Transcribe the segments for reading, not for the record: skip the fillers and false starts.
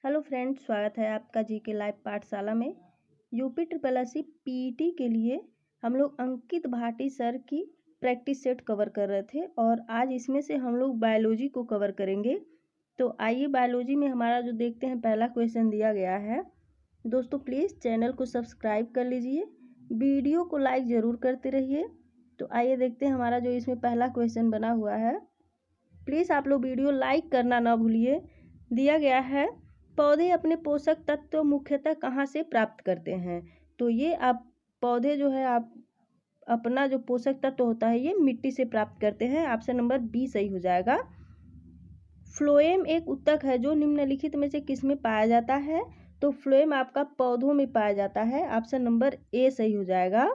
Hello friends, स्वागत है आपका जीके लाइव पाठशाला में। यूपी ट्रिपल एससी पीईटी के लिए हम लोग अंकित भाटी सर की प्रैक्टिस सेट कवर कर रहे थे और आज इसमें से हम लोग बायोलॉजी को कवर करेंगे। तो आइए बायोलॉजी में हमारा जो देखते हैं पहला क्वेश्चन दिया गया है। दोस्तों प्लीज़ चैनल को सब्सक्राइब कर लीजिए, वीडियो को लाइक ज़रूर करते रहिए। तो आइए देखते हैं हमारा जो इसमें पहला क्वेश्चन बना हुआ है। प्लीज़ आप लोग वीडियो लाइक करना ना भूलिए। दिया गया है, पौधे अपने पोषक तत्व मुख्यतः कहाँ से प्राप्त करते हैं। तो ये आप पौधे जो है आप अपना जो पोषक तत्व होता है ये मिट्टी से प्राप्त करते हैं। ऑप्शन नंबर बी सही हो जाएगा। फ्लोएम एक उत्तक है जो निम्नलिखित में से किस में पाया जाता है। तो फ्लोएम आपका पौधों में पाया जाता है। ऑप्शन नंबर ए सही हो जाएगा।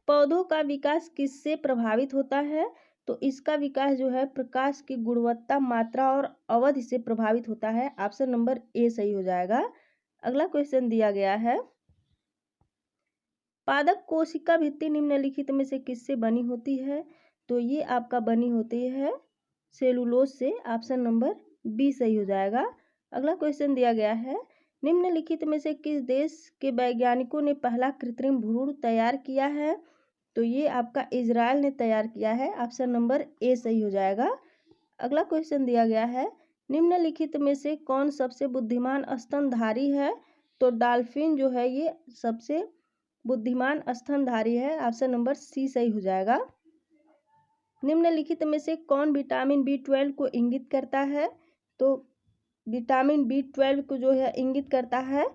पौधों का विकास किससे प्रभावित होता है। तो इसका विकास जो है प्रकाश की गुणवत्ता, मात्रा और अवधि से प्रभावित होता है। ऑप्शन नंबर ए सही हो जाएगा। अगला क्वेश्चन दिया गया है, पादप कोशिका भित्ति निम्नलिखित में से किससे बनी होती है। तो ये आपका बनी होती है सेलुलोज से। ऑप्शन नंबर बी सही हो जाएगा। अगला क्वेश्चन दिया गया है, निम्नलिखित में से किस देश के वैज्ञानिकों ने पहला कृत्रिम भ्रूण तैयार किया है। तो ये आपका इजराइल ने तैयार किया है। ऑप्शन नंबर ए सही हो जाएगा। अगला क्वेश्चन दिया गया है, निम्नलिखित में से कौन सबसे बुद्धिमान स्तनधारी है। तो डॉल्फिन जो है ये सबसे बुद्धिमान स्तनधारी है। ऑप्शन नंबर सी सही हो जाएगा। निम्नलिखित में से कौन विटामिन B12 को इंगित करता है। तो विटामिन B12 को जो है इंगित करता है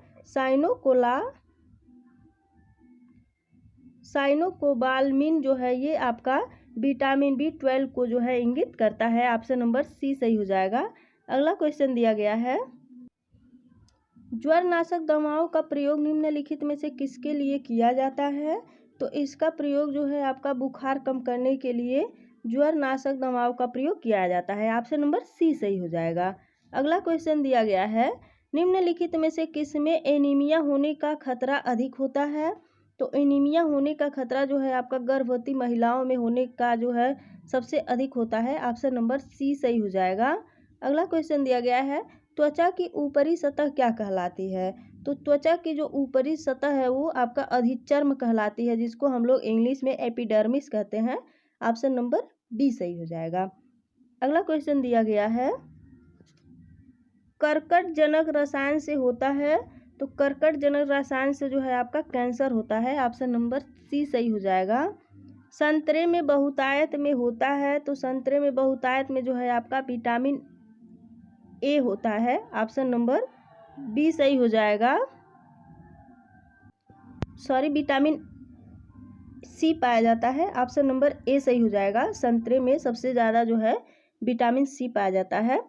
साइनोकोबालामिन जो है ये आपका विटामिन B12 को जो है इंगित करता है। ऑप्शन नंबर सी सही हो जाएगा। अगला क्वेश्चन दिया गया है, ज्वरनाशक दवाओं का प्रयोग निम्नलिखित में से किसके लिए किया जाता है। तो इसका प्रयोग जो है आपका बुखार कम करने के लिए ज्वरनाशक दवाओं का प्रयोग किया जाता है। ऑप्शन नंबर सी सही हो जाएगा। अगला क्वेश्चन दिया गया है, निम्नलिखित में से किसमें एनीमिया होने का खतरा अधिक होता है। तो एनीमिया होने का खतरा जो है आपका गर्भवती महिलाओं में होने का जो है सबसे अधिक होता है। ऑप्शन नंबर सी सही हो जाएगा। अगला क्वेश्चन दिया गया है, त्वचा की ऊपरी सतह क्या कहलाती है। तो त्वचा की जो ऊपरी सतह है वो आपका अधिचर्म कहलाती है, जिसको हम लोग इंग्लिश में एपिडर्मिस कहते हैं। ऑप्शन नंबर बी सही हो जाएगा। अगला क्वेश्चन दिया गया है, कर्कट जनक रसायन से होता है। तो कर्कट जनक रसायन से जो है आपका कैंसर होता है। ऑप्शन नंबर सी सही हो जाएगा। संतरे में बहुतायत में होता है। तो संतरे में बहुतायत में जो है आपका विटामिन ए होता है। ऑप्शन नंबर बी सही हो जाएगा। विटामिन सी पाया जाता है। ऑप्शन नंबर ए सही हो जाएगा। संतरे में सबसे ज़्यादा जो है विटामिन सी पाया जाता है।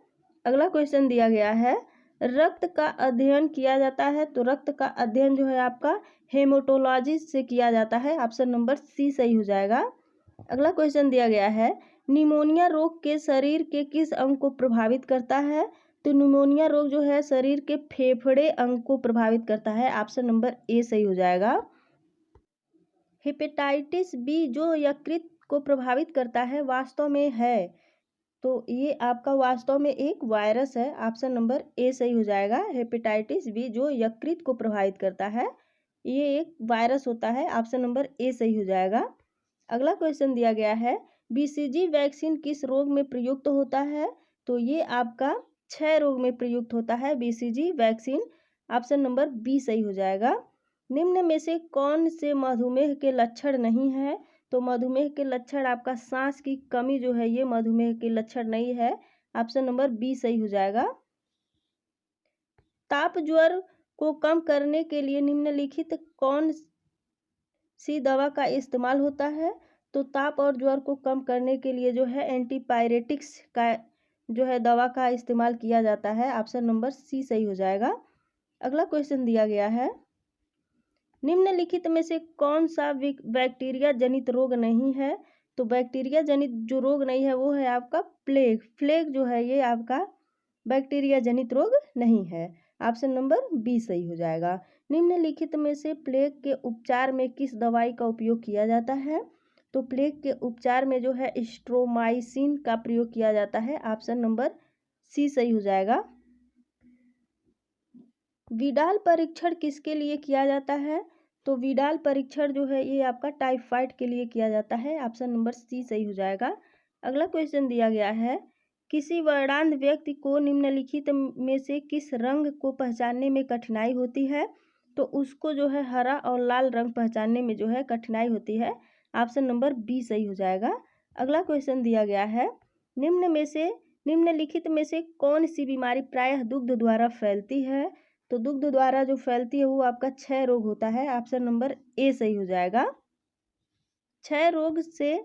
अगला क्वेश्चन दिया गया है, रक्त का अध्ययन किया जाता है। तो रक्त का अध्ययन जो है आपका हेमाटोलॉजी से किया जाता है। ऑप्शन नंबर सी सही हो जाएगा। अगला क्वेश्चन दिया गया है, निमोनिया रोग के शरीर के किस अंग को प्रभावित करता है। तो निमोनिया रोग जो है शरीर के फेफड़े अंग को प्रभावित करता है। ऑप्शन नंबर ए सही हो जाएगा। हेपेटाइटिस बी जो यकृत को प्रभावित करता है वास्तव में है। तो ये आपका वास्तव में एक वायरस है। ऑप्शन नंबर ए सही हो जाएगा। हेपेटाइटिस बी जो यकृत को प्रभावित करता है ये एक वायरस होता है। ऑप्शन नंबर ए सही हो जाएगा। अगला क्वेश्चन दिया गया है, बीसीजी वैक्सीन किस रोग में प्रयुक्त होता है। तो ये आपका क्षय रोग में प्रयुक्त होता है BCG vaccine. Option number B सही हो जाएगा। निम्न में से कौन से मधुमेह के लक्षण नहीं है। तो मधुमेह के लक्षण आपका सांस की कमी जो है ये मधुमेह के लक्षण नहीं है। ऑप्शन नंबर बी सही हो जाएगा। ताप ज्वर को कम करने के लिए निम्नलिखित कौन सी दवा का इस्तेमाल होता है। तो ताप और ज्वर को कम करने के लिए जो है एंटीपायरेटिक्स का जो है दवा का इस्तेमाल किया जाता है। ऑप्शन नंबर सी सही हो जाएगा। अगला क्वेश्चन दिया गया है, निम्नलिखित में से कौन सा बैक्टीरिया जनित रोग नहीं है। तो बैक्टीरिया जनित जो रोग नहीं है वो है आपका प्लेग। प्लेग जो है ये आपका बैक्टीरिया जनित रोग नहीं है। ऑप्शन नंबर बी सही हो जाएगा। निम्नलिखित में से प्लेग के उपचार में किस दवाई का उपयोग किया जाता है। तो प्लेग के उपचार में जो है स्ट्रोमाइसिन का प्रयोग किया जाता है। ऑप्शन नंबर सी सही हो जाएगा। विडाल परीक्षण किसके लिए किया जाता है? तो विडाल परीक्षण जो है ये आपका टाइफाइड के लिए किया जाता है। ऑप्शन नंबर सी सही हो जाएगा। अगला क्वेश्चन दिया गया है, किसी वर्णांध व्यक्ति को निम्नलिखित में से किस रंग को पहचानने में कठिनाई होती है? तो उसको जो है हरा और लाल रंग पहचानने में जो है कठिनाई होती है। ऑप्शन नंबर बी सही हो जाएगा। अगला क्वेश्चन दिया गया है, निम्नलिखित में से कौन सी बीमारी प्रायः दुग्ध द्वारा फैलती है? तो दुग्ध द्वारा जो फैलती है वो आपका क्षय रोग होता है। ऑप्शन नंबर ए सही हो जाएगा। क्षय रोग से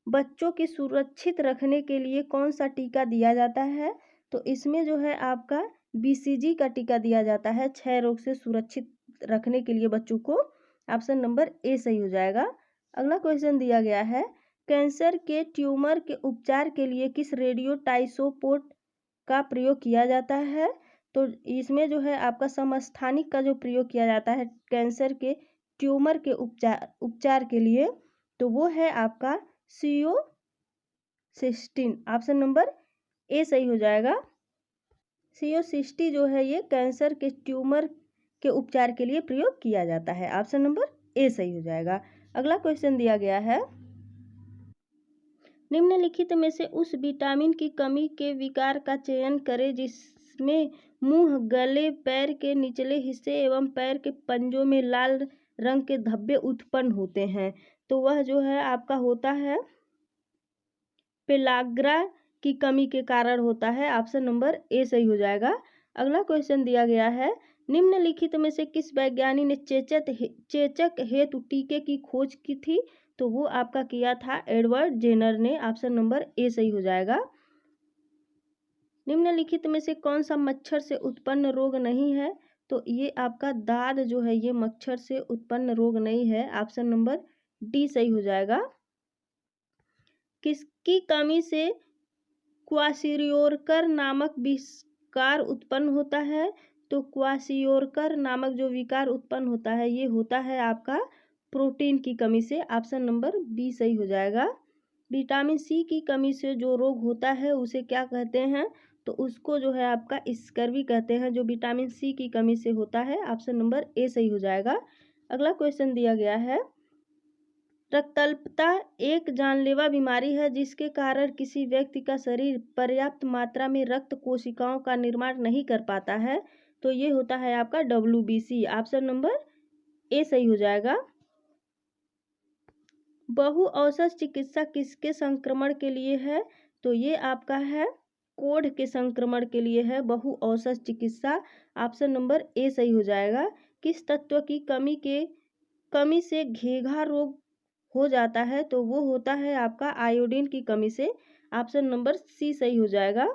बच्चों की सुरक्षित रखने के लिए कौन सा टीका दिया जाता है? तो इसमें जो है आपका बीसीजी का टीका दिया जाता है क्षय रोग से सुरक्षित रखने के लिए बच्चों को। ऑप्शन नंबर ए सही हो जाएगा। अगला क्वेश्चन दिया गया है, कैंसर के ट्यूमर के उपचार के लिए किस रेडियोटाइसोपोट का प्रयोग किया जाता है? तो इसमें जो है आपका समस्थानिक का जो प्रयोग किया जाता है कैंसर के ट्यूमर के उपचार के लिए, तो वो है आपका सियोसिस्टीन। ऑप्शन नंबर ए सही हो जाएगा। सियोसिस्टी जो है ये कैंसर के ट्यूमर के उपचार के लिए प्रयोग किया जाता है। ऑप्शन नंबर ए सही हो जाएगा। अगला क्वेश्चन दिया गया है, निम्नलिखित में से उस विटामिन की कमी के विकार का चयन करें जिसमें मुंह, गले, पैर के निचले हिस्से एवं पैर के पंजों में लाल रंग के धब्बे उत्पन्न होते हैं। तो वह जो है आपका होता है पेलाग्रा की कमी के कारण होता है। ऑप्शन नंबर ए सही हो जाएगा। अगला क्वेश्चन दिया गया है, निम्नलिखित में से किस वैज्ञानिक ने चेचक हेतु टीके की खोज की थी? तो वो आपका किया था एडवर्ड जेनर ने। ऑप्शन नंबर ए सही हो जाएगा। निम्नलिखित में से कौन सा मच्छर से उत्पन्न रोग नहीं है? तो ये आपका दाद जो है ये मच्छर से उत्पन्न रोग नहीं है। ऑप्शन नंबर डी सही हो जाएगा। किसकी कमी से क्वाशियोरकर नामक विकार उत्पन्न होता है? तो क्वाशियोरकर नामक जो विकार उत्पन्न होता है ये होता है आपका प्रोटीन की कमी से। ऑप्शन नंबर बी सही हो जाएगा। विटामिन सी की कमी से जो रोग होता है उसे क्या कहते हैं? तो उसको जो है आपका स्कर्वी कहते हैं, जो विटामिन सी की कमी से होता है। ऑप्शन नंबर ए सही हो जाएगा। अगला क्वेश्चन दिया गया है, रक्तल्पता एक जानलेवा बीमारी है जिसके कारण किसी व्यक्ति का शरीर पर्याप्त मात्रा में रक्त कोशिकाओं का निर्माण नहीं कर पाता है। तो ये होता है आपका WBC। ऑप्शन नंबर ए सही हो जाएगा। बहु औषध चिकित्सा किसके संक्रमण के लिए है? तो ये आपका है कोढ़ के संक्रमण के लिए है बहु औषध चिकित्सा। ऑप्शन नंबर ए सही हो जाएगा। किस तत्व की कमी से घेघा रोग हो जाता है? तो वो होता है आपका आयोडीन की कमी से। ऑप्शन नंबर सी सही हो जाएगा।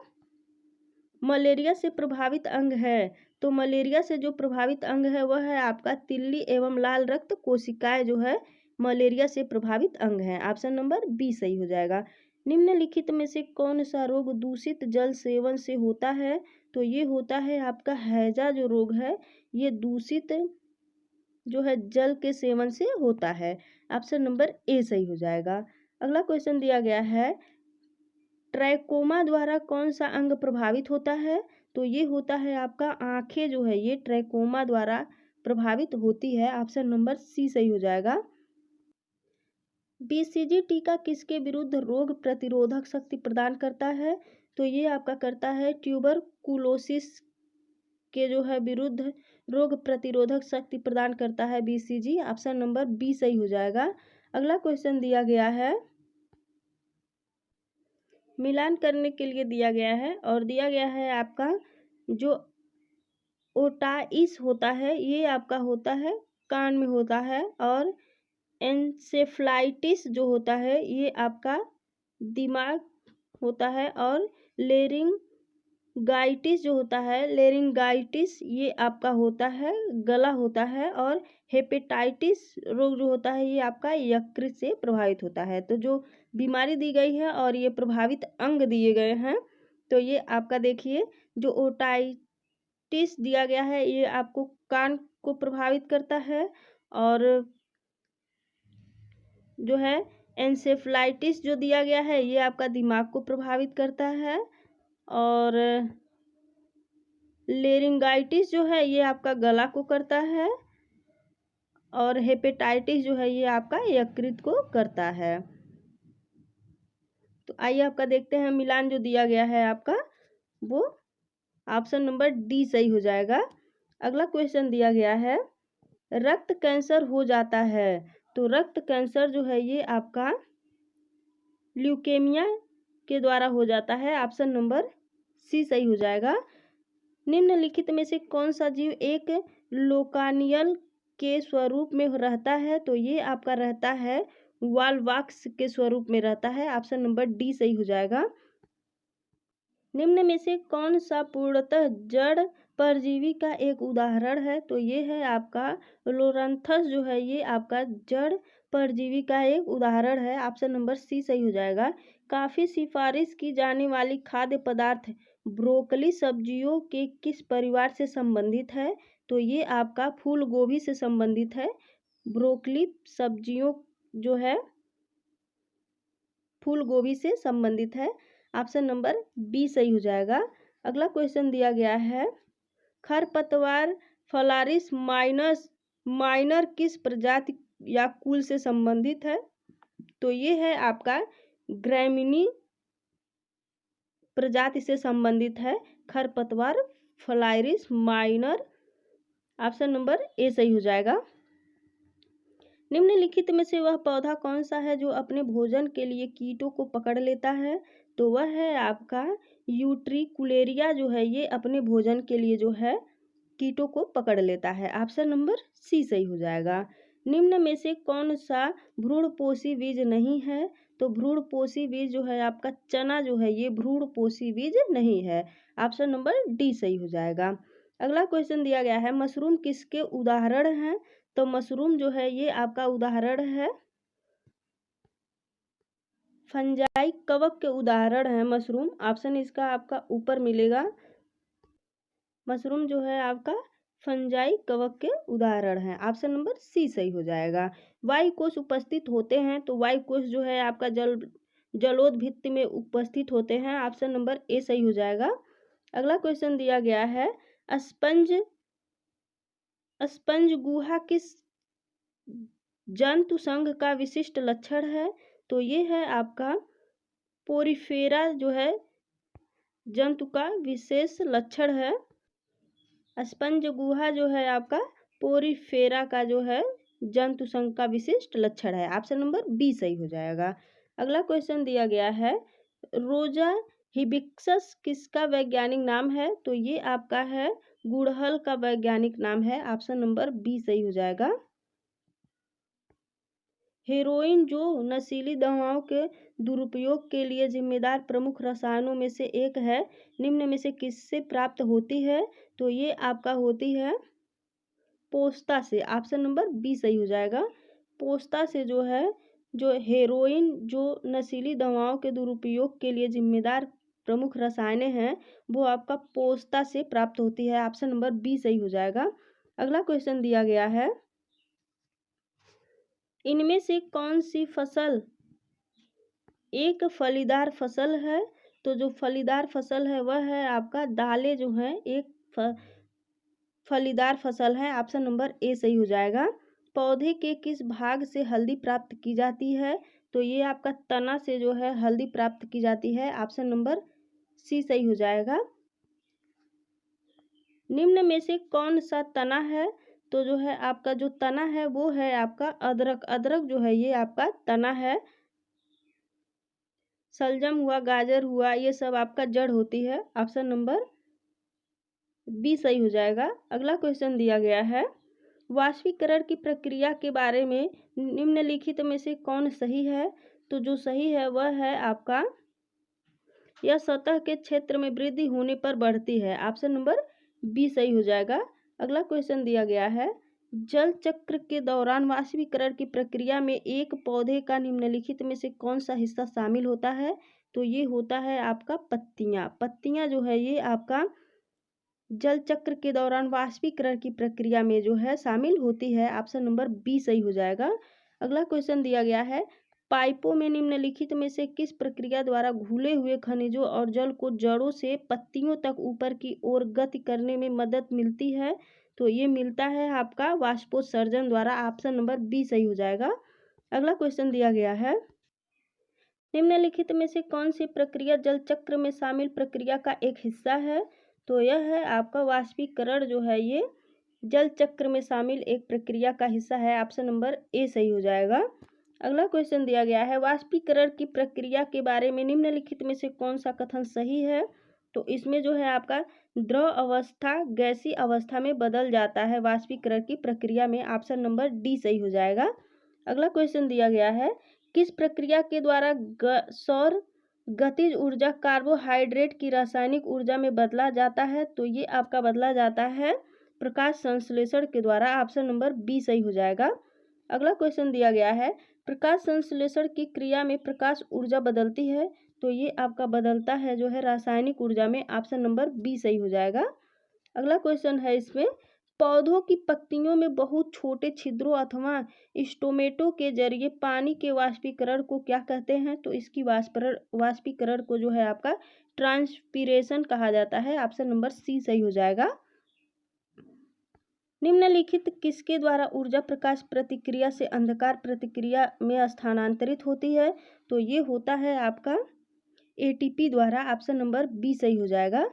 मलेरिया से प्रभावित अंग है? तो मलेरिया से जो प्रभावित अंग है वह है आपका तिल्ली एवं लाल रक्त कोशिकाएं जो है मलेरिया से प्रभावित अंग है। ऑप्शन नंबर बी सही हो जाएगा। निम्नलिखित में से कौन सा रोग दूषित जल सेवन से होता है? तो ये होता है आपका हैजा जो रोग है ये दूषित जो है जल के सेवन से होता है। ऑप्शन नंबर ए सही हो जाएगा। अगला क्वेश्चन दिया गया है, ट्रैकोमा द्वारा कौन सा अंग प्रभावित होता है? तो ये होता है आपका आंखें जो है ये ट्रैकोमा द्वारा प्रभावित होती है। ऑप्शन नंबर सी सही हो जाएगा। BCG टीका किसके विरुद्ध रोग प्रतिरोधक शक्ति प्रदान करता है? तो ये आपका करता है ट्यूबरकुलोसिस के जो है विरुद्ध रोग प्रतिरोधक शक्ति प्रदान करता है BCG। ऑप्शन नंबर बी सही हो जाएगा। अगला क्वेश्चन दिया गया है, मिलान करने के लिए दिया गया है और दिया गया है आपका जो ओटाइस होता है ये आपका होता है कान में होता है, और एंसेफ्लाइटिस जो होता है ये आपका दिमाग होता है, और लेरिंगाइटिस जो होता है लेरिंगाइटिस ये आपका होता है गला होता है, और हेपेटाइटिस रोग जो होता है ये आपका यकृत से प्रभावित होता है। तो जो बीमारी दी गई है और ये प्रभावित अंग दिए गए हैं, तो ये आपका देखिए जो ओटाइटिस दिया गया है ये आपको कान को प्रभावित करता है, और जो है एंसेफ्लाइटिस जो दिया गया है ये आपका दिमाग को प्रभावित करता है, और लेरिंगाइटिस जो है ये आपका गला को करता है और हेपेटाइटिस जो है ये आपका यकृत को करता है। तो आइए आपका देखते हैं मिलान जो दिया गया है आपका वो ऑप्शन नंबर डी सही हो जाएगा। अगला क्वेश्चन दिया गया है रक्त कैंसर हो जाता है, तो रक्त कैंसर जो है ये आपका ल्यूकेमिया के द्वारा हो जाता है। ऑप्शन नंबर सी सही हो जाएगा। निम्नलिखित में से कौन सा जीव एक लोकानियल के स्वरूप में रहता है, तो ये आपका रहता है वालवाक्स के स्वरूप में रहता है। ऑप्शन नंबर डी सही हो जाएगा। निम्न में से कौन सा पूर्णतः जड़ परजीवी का एक उदाहरण है, तो ये है आपका लोरंथस जो है ये आपका जड़ परजीवी का एक उदाहरण है। ऑप्शन नंबर सी सही हो जाएगा। काफी सिफारिश की जाने वाली खाद्य पदार्थ ब्रोकली सब्जियों के किस परिवार से संबंधित है, तो ये आपका फूल गोभी से संबंधित है। ब्रोकली सब्जियों जो है फूल गोभी से संबंधित है। ऑप्शन नंबर बी सही हो जाएगा। अगला क्वेश्चन दिया गया है खरपतवार फलारिस माइनर किस प्रजाति या कुल से संबंधित है, तो ये है आपका ग्रैमिनी प्रजाति से संबंधित है खरपतवार फलारिस माइनर। ऑप्शन नंबर ए सही हो जाएगा। निम्नलिखित में से वह पौधा कौन सा है जो अपने भोजन के लिए कीटों को पकड़ लेता है, तो वह है आपका यूट्रिकुलेरिया जो है ये अपने भोजन के लिए जो है कीटों को पकड़ लेता है। ऑप्शन नंबर सी सही हो जाएगा। निम्न में से कौन सा भ्रूणपोषी बीज नहीं है, तो भ्रूणपोषी बीज जो है आपका चना जो है ये भ्रूणपोषी बीज नहीं है। ऑप्शन नंबर डी सही हो जाएगा। अगला क्वेश्चन दिया गया है मशरूम किसके उदाहरण हैं, तो मशरूम जो है ये आपका उदाहरण है फंजाई कवक के उदाहरण है मशरूम। ऑप्शन इसका आपका ऊपर मिलेगा। मशरूम जो है आपका फंजाई कवक के उदाहरण है। ऑप्शन नंबर सी सही हो जाएगा। वायु कोश उपस्थित होते हैं, तो वायु कोश जो है आपका जलोदभित्ति में उपस्थित होते हैं। ऑप्शन नंबर ए सही हो जाएगा। अगला क्वेश्चन दिया गया है स्पंज गुहा किस जंतु संघ का विशिष्ट लक्षण है, तो ये है आपका पोरिफेरा जो है जंतु का विशेष लक्षण है। स्पंज गुहा जो है आपका पोरिफेरा का जो है जंतु संघ का विशिष्ट लक्षण है। ऑप्शन नंबर बी सही हो जाएगा। अगला क्वेश्चन दिया गया है रोजा हिबिस्कस किसका वैज्ञानिक नाम है, तो ये आपका है गुड़हल का वैज्ञानिक नाम है। ऑप्शन नंबर बी सही हो जाएगा। हेरोइन जो नशीली दवाओं के दुरुपयोग के लिए जिम्मेदार प्रमुख रसायनों में से एक है, निम्न में से किससे प्राप्त होती है, तो ये आपका होती है पोस्ता से। ऑप्शन नंबर बी सही हो जाएगा। पोस्ता से जो है जो हेरोइन जो नशीली दवाओं के दुरुपयोग के लिए जिम्मेदार प्रमुख रसायनें हैं वो आपका पोस्ता से प्राप्त होती है। ऑप्शन नंबर बी सही हो जाएगा। अगला क्वेश्चन दिया गया है इनमें से कौन सी फसल एक फलीदार फसल है, तो जो फलीदार फसल है वह है आपका दालें जो है एक फलीदार फसल है। ऑप्शन नंबर ए सही हो जाएगा। पौधे के किस भाग से हल्दी प्राप्त की जाती है, तो ये आपका तना से जो है हल्दी प्राप्त की जाती है। ऑप्शन नंबर सी सही हो जाएगा। निम्न में से कौन सा तना है, तो जो है आपका जो तना है वो है आपका अदरक। अदरक जो है ये आपका तना है। शलजम हुआ, गाजर हुआ, ये सब आपका जड़ होती है। ऑप्शन नंबर बी सही हो जाएगा। अगला क्वेश्चन दिया गया है वाष्पीकरण की प्रक्रिया के बारे में निम्नलिखित में से कौन सही है, तो जो सही है वह है आपका यह सतह के क्षेत्र में वृद्धि होने पर बढ़ती है। ऑप्शन नंबर बी सही हो जाएगा। अगला क्वेश्चन दिया गया है जल चक्र के दौरान वाष्पीकरण की प्रक्रिया में एक पौधे का निम्नलिखित में से कौन सा हिस्सा शामिल होता है, तो ये होता है आपका पत्तियां। पत्तियां जो है ये आपका जल चक्र के दौरान वाष्पीकरण की प्रक्रिया में जो है शामिल होती है। ऑप्शन नंबर बी सही हो जाएगा। अगला क्वेश्चन दिया गया है पाइपों में निम्नलिखित में से किस प्रक्रिया द्वारा घुले हुए खनिजों और जल को जड़ों से पत्तियों तक ऊपर की ओर गति करने में मदद मिलती है? तो ये मिलता है आपका वाष्पोत्सर्जन द्वारा। ऑप्शन नंबर बी सही हो जाएगा। अगला क्वेश्चन दिया गया है, निम्नलिखित में से कौन सी प्रक्रिया जल चक्र में शामिल प्रक्रिया का एक हिस्सा है? तो यह है आपका वाष्पीकरण जो है ये जल चक्र में शामिल एक प्रक्रिया का हिस्सा है। ऑप्शन नंबर ए सही हो जाएगा। अगला क्वेश्चन दिया गया है, वाष्पीकरण की प्रक्रिया के बारे में निम्नलिखित में से कौन सा कथन सही है? तो इसमें जो है आपका द्रव अवस्था गैसीय अवस्था में बदल जाता है वाष्पीकरण की प्रक्रिया में। ऑप्शन नंबर डी सही हो जाएगा। अगला क्वेश्चन दिया गया है, किस प्रक्रिया के द्वारा सौर गतिज ऊर्जा कार्बोहाइड्रेट की रासायनिक ऊर्जा में बदला जाता है? तो ये आपका बदला जाता है प्रकाश संश्लेषण के द्वारा। ऑप्शन नंबर बी सही हो जाएगा। अगला क्वेश्चन दिया गया है, प्रकाश संश्लेषण की क्रिया में प्रकाश ऊर्जा बदलती है? तो ये आपका बदलता है जो है रासायनिक ऊर्जा में। ऑप्शन नंबर बी सही हो जाएगा। अगला क्वेश्चन है इसमें, पौधों की पत्तियों में बहुत छोटे छिद्रों अथवा स्टोमेटो के जरिए पानी के वाष्पीकरण को क्या कहते हैं? तो इसकी वाष्पीकरण को जो है आपका ट्रांसपीरेशन कहा जाता है। ऑप्शन नंबर सी सही हो जाएगा। निम्नलिखित किसके द्वारा ऊर्जा प्रकाश प्रतिक्रिया से अंधकार प्रतिक्रिया में स्थानांतरित होती है? तो ये होता है आपका एटीपी द्वारा। ऑप्शन नंबर बी सही हो जाएगा।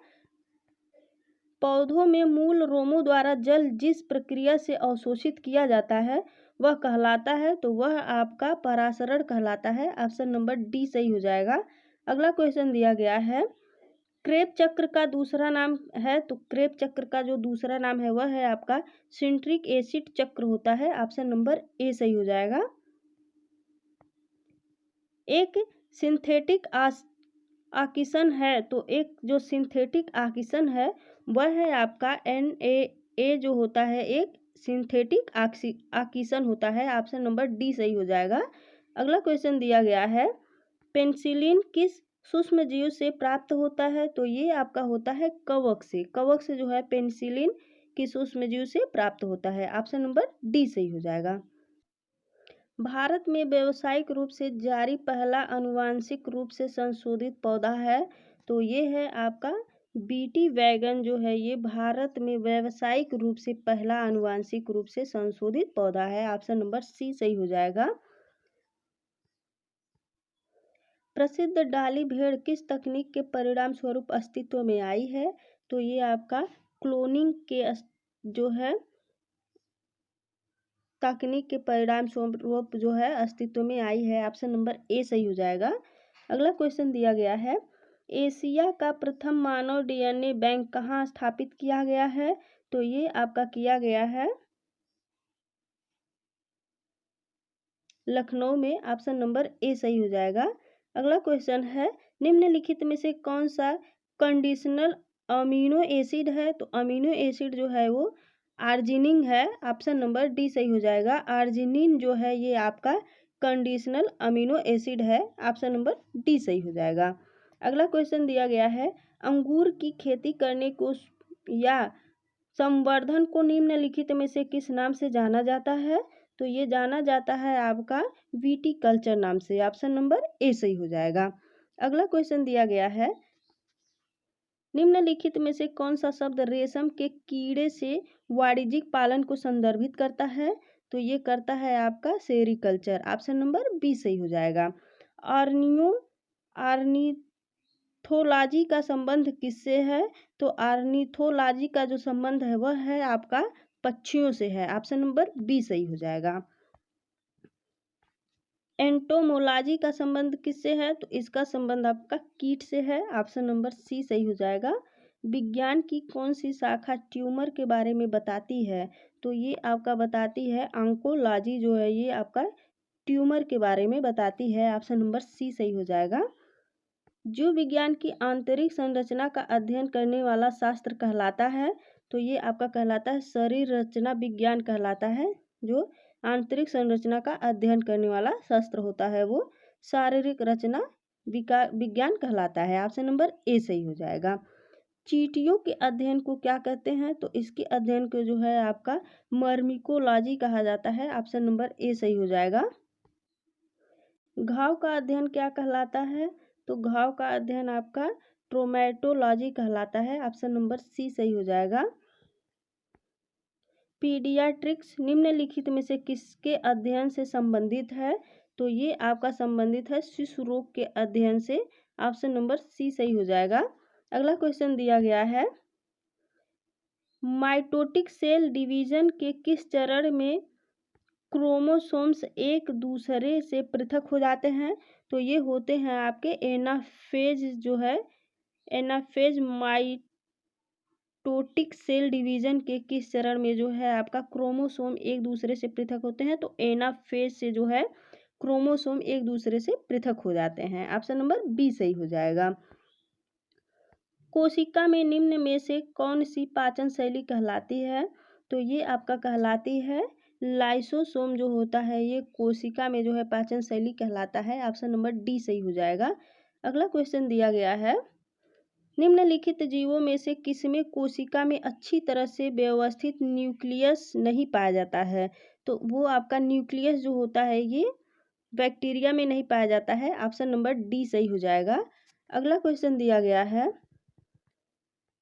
पौधों में मूल रोमों द्वारा जल जिस प्रक्रिया से अवशोषित किया जाता है वह कहलाता है? तो वह आपका परासरण कहलाता है। ऑप्शन नंबर डी सही हो जाएगा। अगला क्वेश्चन दिया गया है, क्रेब चक्र का दूसरा नाम है? तो क्रेब चक्र का जो दूसरा नाम है वह है आपका सिंट्रिक एसिड चक्र होता है। ऑप्शन नंबर ए सही हो जाएगा। एक सिंथेटिक आकिसन है? तो एक जो सिंथेटिक आकिसन है वह है आपका NaA जो होता है एक सिंथेटिक आकिसन होता है। ऑप्शन नंबर डी सही हो जाएगा। अगला क्वेश्चन दिया गया है, पेनिसिलिन किस सूक्ष्म जीव से प्राप्त होता है? तो ये आपका होता है कवक से। कवक से जो है पेनिसिलिन की सूक्ष्म जीव से प्राप्त होता है। ऑप्शन नंबर डी सही हो जाएगा। भारत में व्यावसायिक रूप से जारी पहला आनुवांशिक रूप से संशोधित पौधा है? तो ये है आपका बीटी वैगन जो है ये भारत में व्यावसायिक रूप से पहला आनुवांशिक रूप से संशोधित पौधा है। ऑप्शन नंबर सी सही हो जाएगा। प्रसिद्ध डाली भेड़ किस तकनीक के परिणाम स्वरूप अस्तित्व में आई है? तो ये आपका क्लोनिंग के जो है तकनीक के परिणाम स्वरूप जो है अस्तित्व में आई है। ऑप्शन नंबर ए सही हो जाएगा। अगला क्वेश्चन दिया गया है, एशिया का प्रथम मानव DNA बैंक कहाँ स्थापित किया गया है? तो ये आपका किया गया है लखनऊ में। ऑप्शन नंबर ए सही हो जाएगा। अगला क्वेश्चन है, निम्नलिखित में से कौन सा कंडीशनल अमीनो एसिड है? तो अमीनो एसिड जो है वो आर्जिनिन है। ऑप्शन नंबर डी सही हो जाएगा। आर्जिनिन जो है ये आपका कंडीशनल अमीनो एसिड है। ऑप्शन नंबर डी सही हो जाएगा। अगला क्वेश्चन दिया गया है, अंगूर की खेती करने को या संवर्धन को निम्नलिखित में से किस नाम से जाना जाता है? तो ये जाना जाता है आपका विटीकल्चर नाम से। ऑप्शन नंबर ए सही हो जाएगा। अगला क्वेश्चन दिया गया है, निम्नलिखित में से कौन सा शब्द रेशम के कीड़े से वाणिज्यिक पालन को संदर्भित करता है? तो ये करता है आपका सेरीकल्चर। ऑप्शन नंबर बी सही हो जाएगा। ऑर्निथोलॉजी का संबंध किससे है? तो ऑर्निथोलॉजी का जो संबंध है वह है आपका पक्षियों से है। ऑप्शन नंबर बी सही हो जाएगा। एंटोमोलॉजी का संबंध किससे है? तो इसका संबंध आपका कीट से है। ऑप्शन नंबर सी सही हो जाएगा। विज्ञान की कौन सी शाखा ट्यूमर के बारे में बताती है? तो ये आपका बताती है ऑन्कोलॉजी जो है ये आपका ट्यूमर के बारे में बताती है। ऑप्शन नंबर सी सही हो जाएगा। जीव विज्ञान की आंतरिक संरचना का अध्ययन करने वाला शास्त्र कहलाता है? तो ये आपका कहलाता है शरीर रचना विज्ञान कहलाता है। जो आंतरिक संरचना का अध्ययन करने वाला शास्त्र होता है वो शारीरिक रचना विज्ञान कहलाता है। ऑप्शन नंबर ए सही हो जाएगा। चींटियों के अध्ययन को क्या कहते हैं? तो इसके अध्ययन को जो है आपका मर्मिकोलॉजी कहा जाता है। ऑप्शन नंबर ए सही हो जाएगा। घाव का अध्ययन क्या कहलाता है? तो घाव का अध्ययन आपका ट्रोमेटोलॉजी कहलाता है। ऑप्शन नंबर सी सही हो जाएगा। पीडियाट्रिक्स निम्नलिखित में से किसके अध्ययन से संबंधित है? तो ये आपका संबंधित है शिशु रोग के अध्ययन से। ऑप्शन नंबर सी सही हो जाएगा। अगला क्वेश्चन दिया गया है, माइटोटिक सेल डिवीजन के किस चरण में क्रोमोसोम्स एक दूसरे से पृथक हो जाते हैं? तो ये होते हैं आपके एनाफेज जो है, एनाफेज माइटोटिक सेल डिवीजन के किस चरण में जो है आपका क्रोमोसोम एक दूसरे से पृथक होते हैं? तो एनाफेज से जो है क्रोमोसोम एक दूसरे से पृथक हो जाते हैं। ऑप्शन नंबर बी सही हो जाएगा। कोशिका में निम्न में से कौन सी पाचन शैली कहलाती है? तो ये आपका कहलाती है लाइसोसोम जो होता है ये कोशिका में जो है पाचन शैली कहलाता है। ऑप्शन नंबर डी सही हो जाएगा। अगला क्वेश्चन दिया गया है, निम्नलिखित जीवों में से किसमें कोशिका में अच्छी तरह से व्यवस्थित न्यूक्लियस नहीं पाया जाता है? तो वो आपका न्यूक्लियस जो होता है ये बैक्टीरिया में नहीं पाया जाता है। ऑप्शन नंबर डी सही हो जाएगा। अगला क्वेश्चन दिया गया है,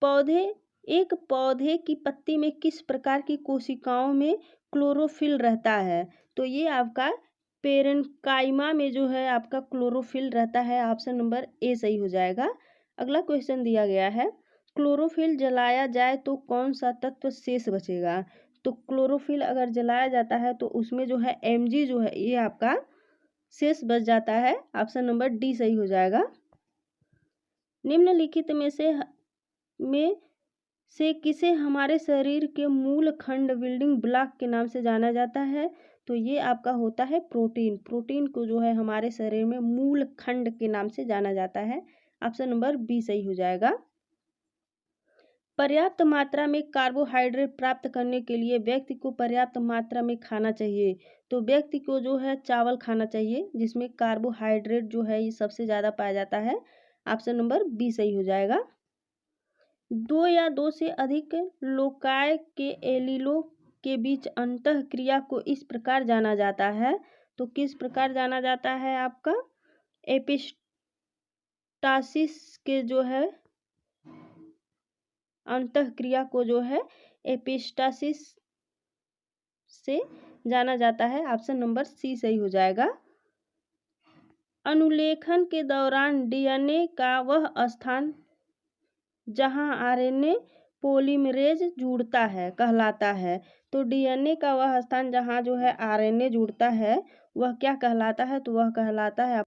एक पौधे की पत्ती में किस प्रकार की कोशिकाओं में क्लोरोफिल रहता है? तो ये आपका पेरेन्काइमा में जो है आपका क्लोरोफिल रहता है। ऑप्शन नंबर ए सही हो जाएगा। अगला क्वेश्चन दिया गया है, क्लोरोफिल जलाया जाए तो कौन सा तत्व शेष बचेगा? तो क्लोरोफिल अगर जलाया जाता है तो उसमें जो है Mg जो है ये आपका शेष बच जाता है। ऑप्शन नंबर डी सही हो जाएगा। निम्नलिखित में से किसे हमारे शरीर के मूल खंड बिल्डिंग ब्लॉक के नाम से जाना जाता है? तो ये आपका होता है प्रोटीन। प्रोटीन को जो है हमारे शरीर में मूल खंड के नाम से जाना जाता है। ऑप्शन नंबर बी सही हो जाएगा। पर्याप्त मात्रा में कार्बोहाइड्रेट प्राप्त करने के लिए व्यक्ति को पर्याप्त मात्रा में खाना चाहिए। तो व्यक्ति को जो है चावल खाना चाहिए जिसमें कार्बोहाइड्रेट जो है ये सबसे ज़्यादा पाया जाता है। ऑप्शन नंबर बी सही हो जाएगा। दो या दो से अधिक लोकाय के एलीलों के बीच अंतःक्रिया को इस प्रकार जाना जाता है। तो किस प्रकार जाना जाता है? आपका एपिस्टासिस के जो है अंतःक्रिया को जो है एपिस्टासिस से जाना जाता है। ऑप्शन नंबर सी सही हो जाएगा। अनुलेखन के दौरान डीएनए का वह स्थान जहां आरएनए पॉलीमरेज जुड़ता है कहलाता है। तो डीएनए का वह स्थान जहां जो है आरएनए जुड़ता है वह क्या कहलाता है? तो वह कहलाता है,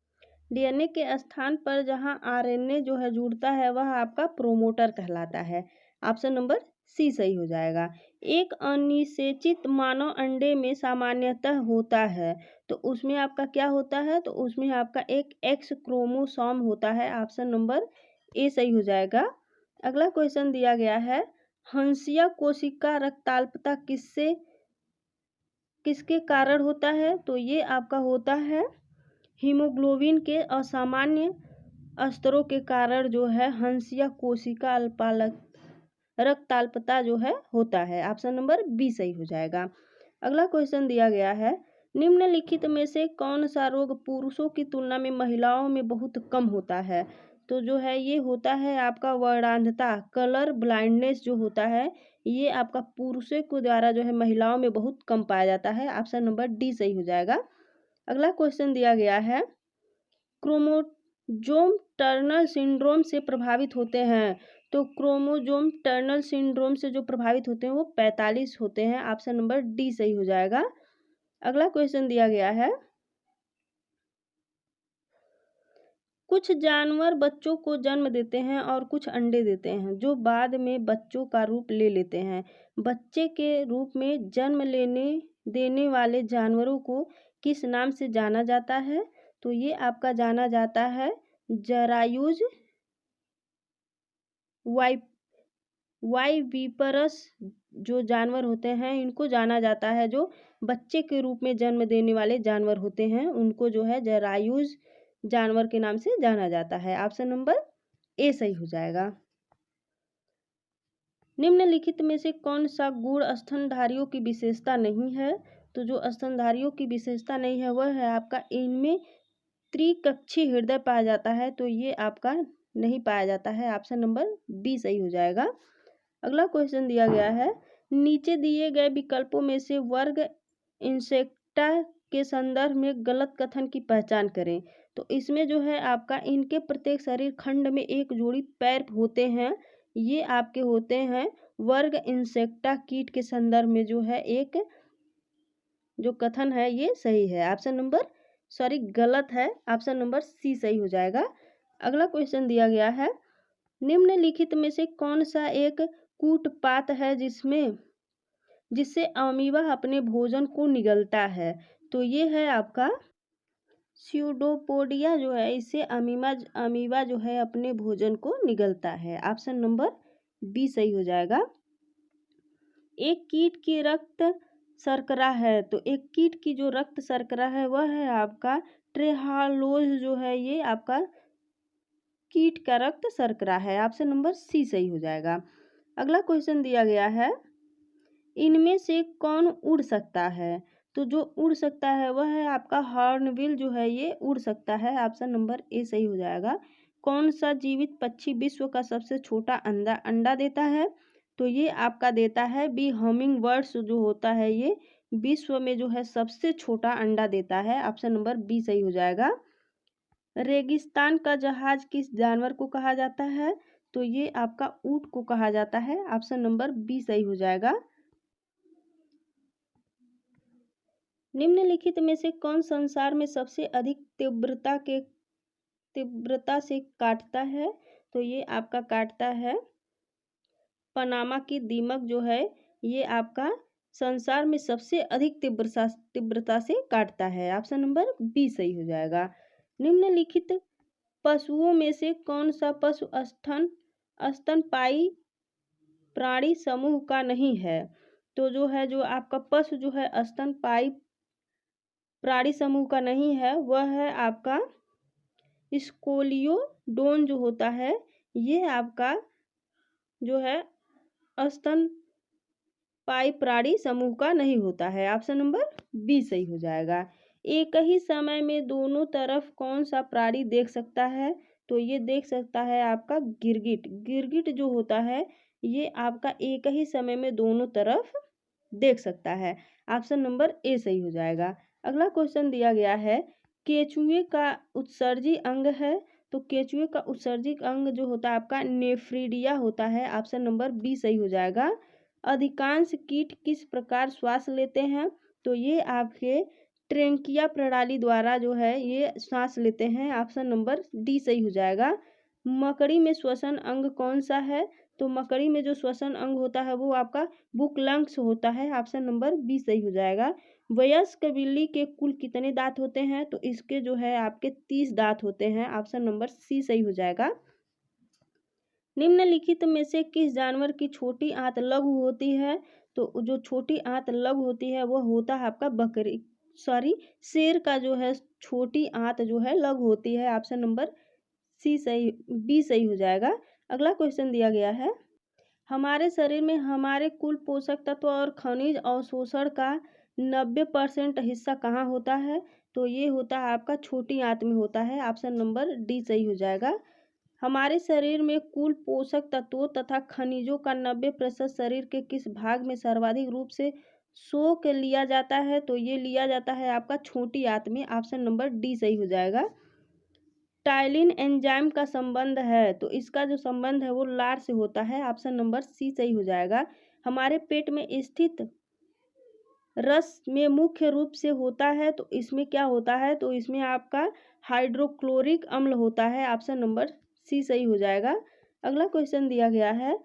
डीएनए के स्थान पर जहां आरएनए जो है जुड़ता है वह आपका प्रोमोटर कहलाता है। ऑप्शन नंबर सी सही हो जाएगा। एक अनिषेचित मानव अंडे में सामान्यतः होता है तो उसमें आपका क्या होता है? तो उसमें आपका एक एक्स क्रोमोसोम होता है। ऑप्शन नंबर ए सही हो जाएगा। अगला क्वेश्चन दिया गया है, हंसिया कोशिका रक्ताल्पता किसके कारण होता है? तो ये आपका होता है हीमोग्लोबिन के असामान्य स्तरों के कारण जो है हंसिया कोशिका रक्ताल्पता जो है होता है। ऑप्शन नंबर बी सही हो जाएगा। अगला क्वेश्चन दिया गया है, निम्नलिखित में से कौन सा रोग पुरुषों की तुलना में महिलाओं में बहुत कम होता है? तो जो है ये होता है आपका वर्णांधता, कलर ब्लाइंडनेस जो होता है ये आपका पुरुषों के द्वारा जो है महिलाओं में बहुत कम पाया जाता है। ऑप्शन नंबर डी सही हो जाएगा। अगला क्वेश्चन दिया गया है, क्रोमोजोम टर्नल सिंड्रोम से प्रभावित होते हैं। तो क्रोमोजोम टर्नल सिंड्रोम से जो प्रभावित होते हैं वो 45 होते हैं। ऑप्शन नंबर डी सही हो जाएगा। अगला क्वेश्चन दिया गया है, कुछ जानवर बच्चों को जन्म देते हैं और कुछ अंडे देते हैं जो बाद में बच्चों का रूप ले लेते हैं। बच्चे के रूप में जन्म देने वाले जानवरों को किस नाम से जाना जाता है? तो ये आपका जाना जाता है जरायुज वाइविपरस जो जानवर होते हैं इनको जाना जाता है, जो बच्चे के रूप में जन्म देने वाले जानवर होते हैं उनको जो है जरायुज जानवर के नाम से जाना जाता है। ऑप्शन नंबर ए सही हो जाएगा। निम्नलिखित में से कौन सा गुण स्तनधारियों की विशेषता नहीं है? तो जो स्तनधारियों की विशेषता नहीं है वह है आपका इनमें त्रिकक्षी हृदय पाया जाता है, तो ये आपका नहीं पाया जाता है। ऑप्शन नंबर बी सही हो जाएगा। अगला क्वेश्चन दिया गया है, नीचे दिए गए विकल्पों में से वर्ग इंसेक्टा के संदर्भ में गलत कथन की पहचान करें। तो इसमें जो है आपका इनके प्रत्येक शरीर खंड में एक जोड़ी पैर होते हैं, ये आपके होते हैं वर्ग इंसेक्टा कीट के संदर्भ में जो है एक जो कथन है ये सही है। ऑप्शन नंबर गलत है, ऑप्शन नंबर सी सही हो जाएगा। अगला क्वेश्चन दिया गया है, निम्नलिखित में से कौन सा एक कूटपात है जिससे अमीबा अपने भोजन को निगलता है। तो ये है आपका स्यूडोपोडिया जो है, इससे अमीबा जो है अपने भोजन को निगलता है। ऑप्शन नंबर बी सही हो जाएगा। एक कीट की रक्त शर्करा है, तो एक कीट की जो रक्त शर्करा है वह है आपका ट्रेहालोज जो है, ये आपका कीट का रक्त शर्करा है। ऑप्शन नंबर सी सही हो जाएगा। अगला क्वेश्चन दिया गया है, इनमें से कौन उड़ सकता है। तो जो उड़ सकता है वह है आपका हॉर्नबिल जो है, ये उड़ सकता है। ऑप्शन नंबर ए सही हो जाएगा। कौन सा जीवित पक्षी विश्व का सबसे छोटा अंडा देता है। तो ये आपका देता है बी हमिंग बर्ड्स जो होता है, ये विश्व में जो है सबसे छोटा अंडा देता है। ऑप्शन नंबर बी सही हो जाएगा। रेगिस्तान का जहाज किस जानवर को कहा जाता है। तो ये आपका ऊंट को कहा जाता है। ऑप्शन नंबर बी सही हो जाएगा। निम्नलिखित में से कौन संसार में सबसे अधिक तीव्रता से काटता है। तो ये आपका काटता है पनामा की दीमक जो है, ये आपका संसार में सबसे अधिक तीव्रता से काटता है। ऑप्शन नंबर बी सही हो जाएगा। निम्नलिखित पशुओं में से कौन सा पशु स्तनपायी प्राणी समूह का नहीं है। तो जो आपका पशु जो है स्तनपायी प्राणी समूह का नहीं है, वह है आपका स्कोलियोडोन जो होता है, ये आपका जो है स्तनपायी प्राणी समूह का नहीं होता है। ऑप्शन नंबर बी सही हो जाएगा। एक ही समय में दोनों तरफ कौन सा प्राणी देख सकता है। तो ये देख सकता है आपका गिरगिट जो होता है, ये आपका एक ही समय में दोनों तरफ देख सकता है। ऑप्शन नंबर ए सही हो जाएगा। अगला क्वेश्चन दिया गया है, केचुए का उत्सर्जी अंग है। तो केचुए का उत्सर्जिक अंग जो होता है आपका नेफ्रीडिया होता है। ऑप्शन नंबर बी सही हो जाएगा। अधिकांश कीट किस प्रकार श्वास लेते हैं। तो ये आपके ट्रेंकिया प्रणाली द्वारा जो है ये सांस लेते हैं। ऑप्शन नंबर डी सही हो जाएगा। मकड़ी में श्वसन अंग कौन सा है। तो मकड़ी में जो श्वसन अंग होता है वो आपका बुकलंग्स होता है। ऑप्शन नंबर बी सही हो जाएगा। वयस्क बिल्ली के कुल कितने दांत होते हैं। तो इसके जो है आपके 30 दांत होते हैं। ऑप्शन नंबर सी सही हो जाएगा। निम्नलिखित में से किस जानवर की छोटी आंत लघु होती है। तो जो छोटी आंत लघु होती है वह होता है आपका शेर का जो है छोटी आंत जो है लघु होती है। ऑप्शन नंबर बी सही हो जाएगा। अगला क्वेश्चन दिया गया है, हमारे शरीर में हमारे कुल पोषक तत्व और खनिज अवशोषण का 90% हिस्सा कहाँ होता है। तो ये होता है आपका छोटी आंत में होता है। ऑप्शन नंबर डी सही हो जाएगा। हमारे शरीर में कुल पोषक तत्वों तथा खनिजों का 90% शरीर के किस भाग में सर्वाधिक रूप से सोख लिया जाता है। तो ये लिया जाता है आपका छोटी आंत में। ऑप्शन नंबर डी सही हो जाएगा। टाइलिन एंजाइम का संबंध है, तो इसका जो संबंध है वो लार से होता है। ऑप्शन नंबर सी सही हो जाएगा। हमारे पेट में स्थित रस में मुख्य रूप से होता है, तो इसमें क्या होता है। तो इसमें आपका हाइड्रोक्लोरिक अम्ल होता है। ऑप्शन नंबर सी सही हो जाएगा। अगला क्वेश्चन दिया गया है,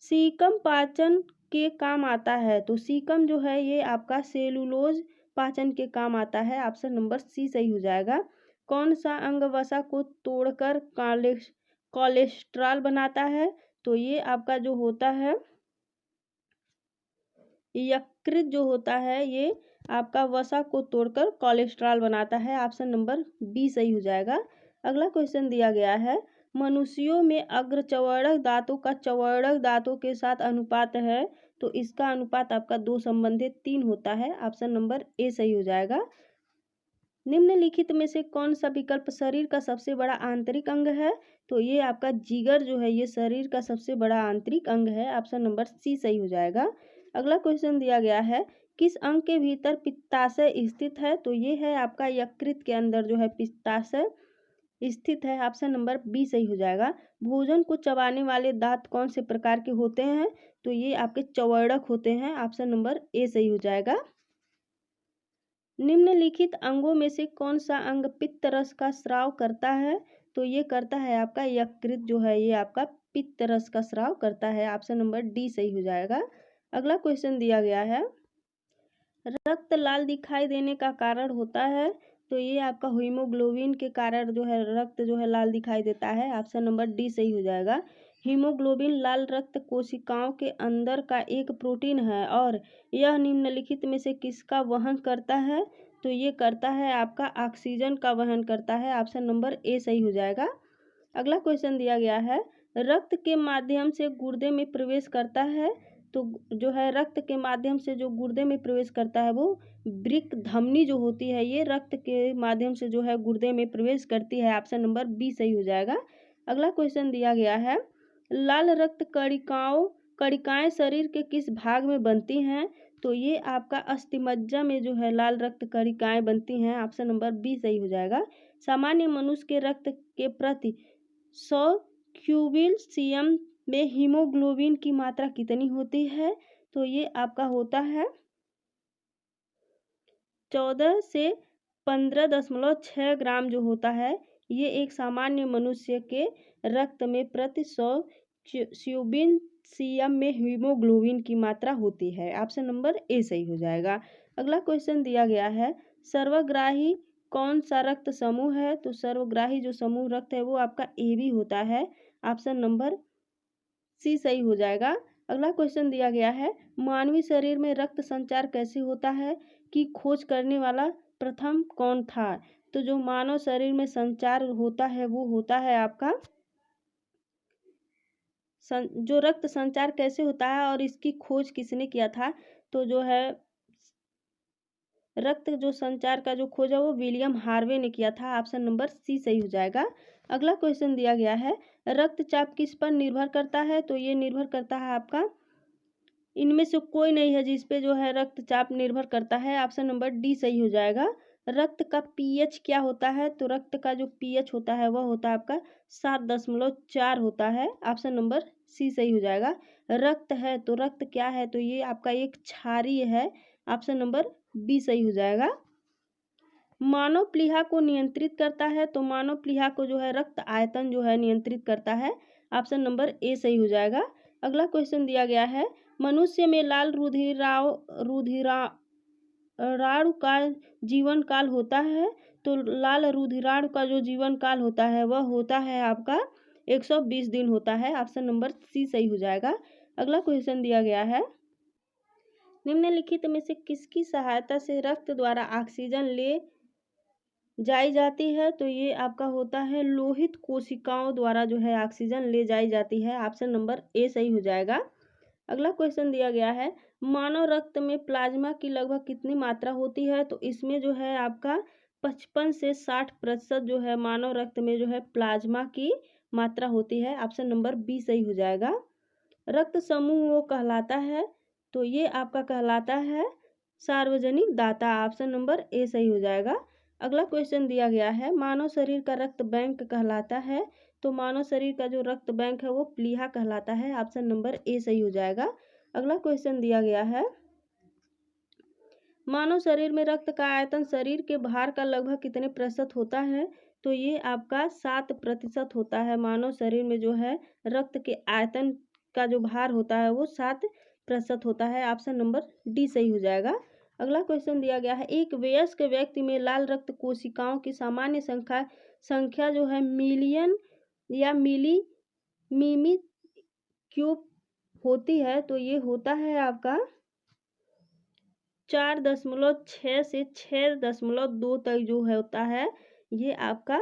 सीकम पाचन के काम आता है। तो सीकम जो है ये आपका सेलुलोज पाचन के काम आता है। ऑप्शन नंबर सी सही हो जाएगा। कौन सा अंग वसा को तोड़कर कोलेस्ट्रॉल बनाता है। तो ये आपका जो होता है यकृत जो होता है, ये आपका वसा को तोड़कर कोलेस्ट्रॉल बनाता है। ऑप्शन नंबर बी सही हो जाएगा। अगला क्वेश्चन दिया गया है, मनुष्यों में अग्रचर्वणक दांतों का चर्वणक दांतों के साथ अनुपात है। तो इसका अनुपात आपका 2/3 होता है। ऑप्शन नंबर ए सही हो जाएगा। निम्नलिखित में से कौन सा विकल्प शरीर का सबसे बड़ा आंतरिक अंग है? तो ये आपका जिगर जो है ये शरीर का सबसे बड़ा आंतरिक अंग है। ऑप्शन नंबर सी सही हो जाएगा। अगला क्वेश्चन दिया गया है, किस अंग के भीतर पित्ताशय स्थित है? तो ये है आपका यकृत के अंदर जो है पित्ताशय स्थित है। ऑप्शन नंबर बी सही हो जाएगा। भोजन को चबाने वाले दांत कौन से प्रकार के होते हैं? तो ये आपके चौवर्णक होते हैं। ऑप्शन नंबर ए सही हो जाएगा। निम्नलिखित अंगों में से कौन सा अंग पित्त रस का स्राव करता है? तो ये करता है आपका यकृत जो है ये आपका पित्त रस का स्राव करता है। ऑप्शन नंबर डी सही हो जाएगा। अगला क्वेश्चन दिया गया है, रक्त लाल दिखाई देने का कारण होता है? तो ये आपका हीमोग्लोबिन के कारण जो है रक्त जो है लाल दिखाई देता है। ऑप्शन नंबर डी सही हो जाएगा। हीमोग्लोबिन लाल रक्त कोशिकाओं के अंदर का एक प्रोटीन है और यह निम्नलिखित में से किसका वहन करता है? तो ये करता है आपका ऑक्सीजन का वहन करता है। ऑप्शन नंबर ए सही हो जाएगा। अगला क्वेश्चन दिया गया है, रक्त के माध्यम से गुर्दे में प्रवेश करता है? तो जो है रक्त के माध्यम से जो गुर्दे में प्रवेश करता है वो वृक्क धमनी जो होती है ये रक्त के माध्यम से जो है गुर्दे में प्रवेश करती है। ऑप्शन नंबर बी सही हो जाएगा। अगला क्वेश्चन दिया गया है, लाल रक्त कणिकाएं शरीर के किस भाग में बनती हैं? तो ये आपका अस्थिमज्जा में जो है लाल रक्त कणिकाएं बनती हैं। ऑप्शन नंबर बी सही हो जाएगा। सामान्य मनुष्य के रक्त के प्रति 100 क्यूबिल सीएम में हीमोग्लोबिन की मात्रा कितनी होती है? तो ये आपका होता है 14 से 15.6 ग्राम जो होता है ये एक सामान्य मनुष्य के रक्त में प्रति 100 क्यूबिन सीएम में हीमोग्लोबिन की मात्रा होती है। ऑप्शन नंबर ए सही हो जाएगा। अगला क्वेश्चन दिया गया है, सर्वग्राही कौन सा रक्त समूह है? तो सर्वग्राही जो समूह रक्त है वो आपका ए बी होता है। ऑप्शन नंबर सी सही हो जाएगा। अगला क्वेश्चन दिया गया है, मानवीय शरीर में रक्त संचार कैसे होता है की खोज करने वाला प्रथम कौन था? तो जो मानव शरीर में संचार होता है वो होता है आपका जो रक्त संचार कैसे होता है और इसकी खोज किसने किया था? तो जो है रक्त जो संचार का जो खोज है वो विलियम हार्वे ने किया था। ऑप्शन नंबर सी सही हो जाएगा। अगला क्वेश्चन दिया गया है, रक्तचाप किस पर निर्भर करता है? तो ये निर्भर करता है आपका इनमें से कोई नहीं है जिस पे जो है रक्तचाप निर्भर करता है। ऑप्शन नंबर डी सही हो जाएगा। रक्त का पीएच क्या होता है? तो रक्त का जो पीएच होता है वह होता है आपका 7.4 होता है। ऑप्शन नंबर सी सही हो जाएगा। रक्त है तो रक्त क्या है? तो ये आपका एक क्षारीय है। ऑप्शन नंबर बी सही हो जाएगा। मानव प्लीहा को नियंत्रित करता है? तो मानव प्लीहा को जो है रक्त आयतन जो है नियंत्रित करता है। ऑप्शन नंबर ए सही हो जाएगा। अगला क्वेश्चन दिया गया है, मनुष्य में लाल रुधिराणु का जीवन काल होता है? तो लाल रुधिराणु का जो जीवन काल होता है वह होता है आपका 120 दिन होता है। ऑप्शन नंबर सी सही हो जाएगा। अगला क्वेश्चन दिया गया है, निम्नलिखित में से किसकी सहायता से रक्त द्वारा ऑक्सीजन ले जाई जाती है? तो ये आपका होता है लोहित कोशिकाओं द्वारा जो है ऑक्सीजन ले जाई जाती है। ऑप्शन नंबर ए सही हो जाएगा। अगला क्वेश्चन दिया गया है, मानव रक्त में प्लाज्मा की लगभग कितनी मात्रा होती है? तो इसमें जो है आपका 55 से 60% जो है मानव रक्त में जो है प्लाज्मा की मात्रा होती है। ऑप्शन नंबर बी सही हो जाएगा। रक्त समूह वो कहलाता है? तो ये आपका कहलाता है सार्वजनिक दाता। ऑप्शन नंबर ए सही हो जाएगा। अगला क्वेश्चन दिया गया है, मानव शरीर का रक्त बैंक कहलाता है? तो मानव शरीर का जो रक्त बैंक है वो प्लीहा कहलाता है। ऑप्शन नंबर ए सही हो जाएगा। अगला क्वेश्चन दिया गया है, मानव शरीर में रक्त का आयतन शरीर के भार का लगभग कितने प्रतिशत होता है? तो ये आपका 7% होता है। मानव शरीर में जो है रक्त के आयतन का जो भार होता है वो 7% होता है। ऑप्शन नंबर डी सही हो जाएगा। अगला क्वेश्चन दिया गया है, एक वयस्क व्यक्ति में लाल रक्त कोशिकाओं की सामान्य संख्या जो है मिलियन या मिमी क्यूब होती है? तो ये होता है आपका 4.6 से 6.2 तक जो है होता है ये आपका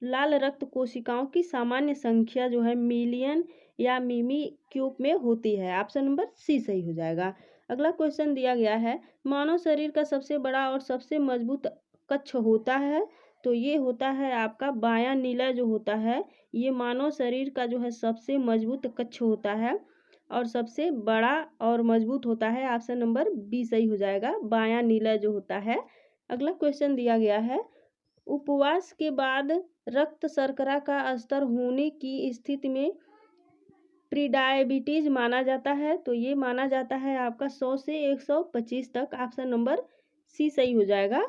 लाल रक्त कोशिकाओं की सामान्य संख्या जो है मिलियन या मिमी क्यूब में होती है। ऑप्शन नंबर सी सही हो जाएगा। अगला क्वेश्चन दिया गया है, मानव शरीर का सबसे बड़ा और सबसे मजबूत कक्ष होता है, तो ये होता है आपका बायां नीला जो होता है, ये मानव शरीर का जो है सबसे मजबूत कक्ष होता है और सबसे बड़ा और मजबूत होता है। ऑप्शन नंबर बी सही हो जाएगा, बायां नीला जो होता है। अगला क्वेश्चन दिया गया है, उपवास के बाद रक्त शर्करा का स्तर होने की स्थिति में प्रीडायबिटीज माना जाता है, तो ये माना जाता है आपका 100 से 125 तक। ऑप्शन नंबर सी सही हो जाएगा।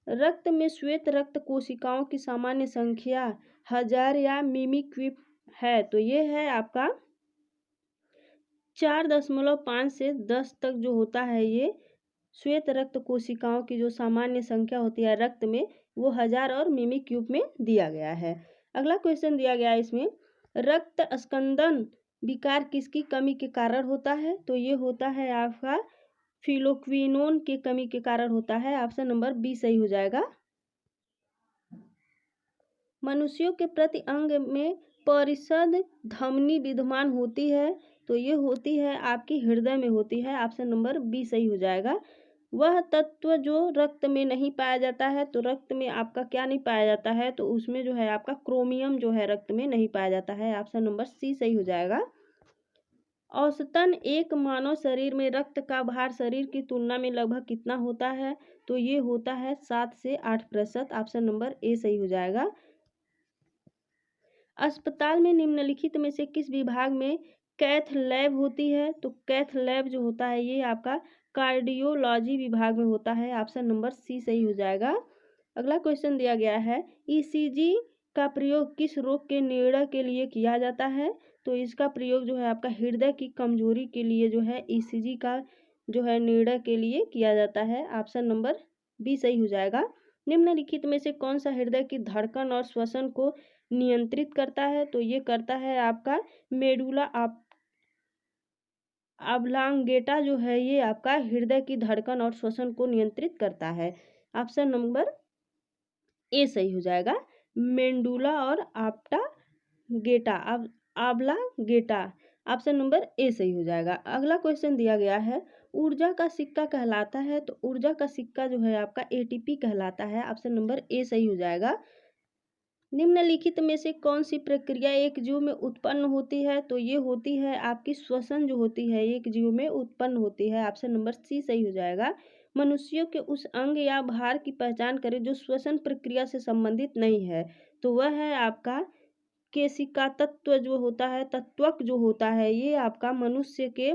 रक्त में श्वेत रक्त कोशिकाओं की सामान्य संख्या 1000 या मिमीक्विप है, तो ये है आपका 4.5 से 10 तक जो होता है, ये श्वेत रक्त कोशिकाओं की जो सामान्य संख्या होती है रक्त में, वो 1000 और मिमीक्यूब में दिया गया है। अगला क्वेश्चन दिया गया है इसमें, रक्त स्कंदन विकार किसकी कमी के कारण होता है, तो ये होता है आपका फिलोक्विनोन के कमी के कारण होता है। ऑप्शन नंबर बी सही हो जाएगा। मनुष्यों के प्रति अंग में परिषद धमनी विद्यमान होती है, तो ये होती है आपकी हृदय में होती है। ऑप्शन नंबर बी सही हो जाएगा। वह तत्व जो रक्त में नहीं पाया जाता है, तो रक्त में आपका क्या नहीं पाया जाता है, तो उसमें जो है आपका क्रोमियम जो है रक्त में नहीं पाया जाता है। ऑप्शन नंबर सी सही हो जाएगा। औसतन एक मानव शरीर में रक्त का भार शरीर की तुलना में लगभग कितना होता है, तो ये होता है 7 से 8%। ऑप्शन नंबर ए सही हो जाएगा। अस्पताल में निम्नलिखित में से किस विभाग में कैथ लैब होती है, तो कैथ लैब जो होता है ये आपका कार्डियोलॉजी विभाग में होता है। ऑप्शन नंबर सी सही हो जाएगा। अगला क्वेश्चन दिया गया है, ईसीजी का प्रयोग किस रोग के निर्णय के लिए किया जाता है, तो इसका प्रयोग जो है आपका हृदय की कमजोरी के लिए जो है ईसीजी का जो है निर्णय के लिए किया जाता है। ऑप्शन नंबर बी सही हो जाएगा। निम्नलिखित में से कौन सा हृदय की धड़कन और श्वसन को नियंत्रित करता है, तो ये करता है आपका मेडुला ऑब्लांगेटा जो है, ये आपका हृदय की धड़कन और श्वसन को नियंत्रित करता है। ऑप्शन नंबर ए सही हो जाएगा। मेंडुला और आप्टा गेटा आबला गेटा। ऑप्शन नंबर ए सही हो जाएगा। अगला क्वेश्चन दिया गया है, ऊर्जा का सिक्का कहलाता है, तो ऊर्जा का सिक्का जो है आपका एटीपी कहलाता है। ऑप्शन नंबर ए सही हो जाएगा। निम्नलिखित में से कौन सी प्रक्रिया एक जीव में उत्पन्न होती है, तो ये होती है आपकी श्वसन जो होती है एक जीव में उत्पन्न होती है। ऑप्शन नंबर सी सही हो जाएगा। मनुष्यों के उस अंग या भार की पहचान करें जो श्वसन प्रक्रिया से संबंधित नहीं है, तो वह है आपका केशिका तत्व जो होता है, तत्वक जो होता है, ये आपका मनुष्य के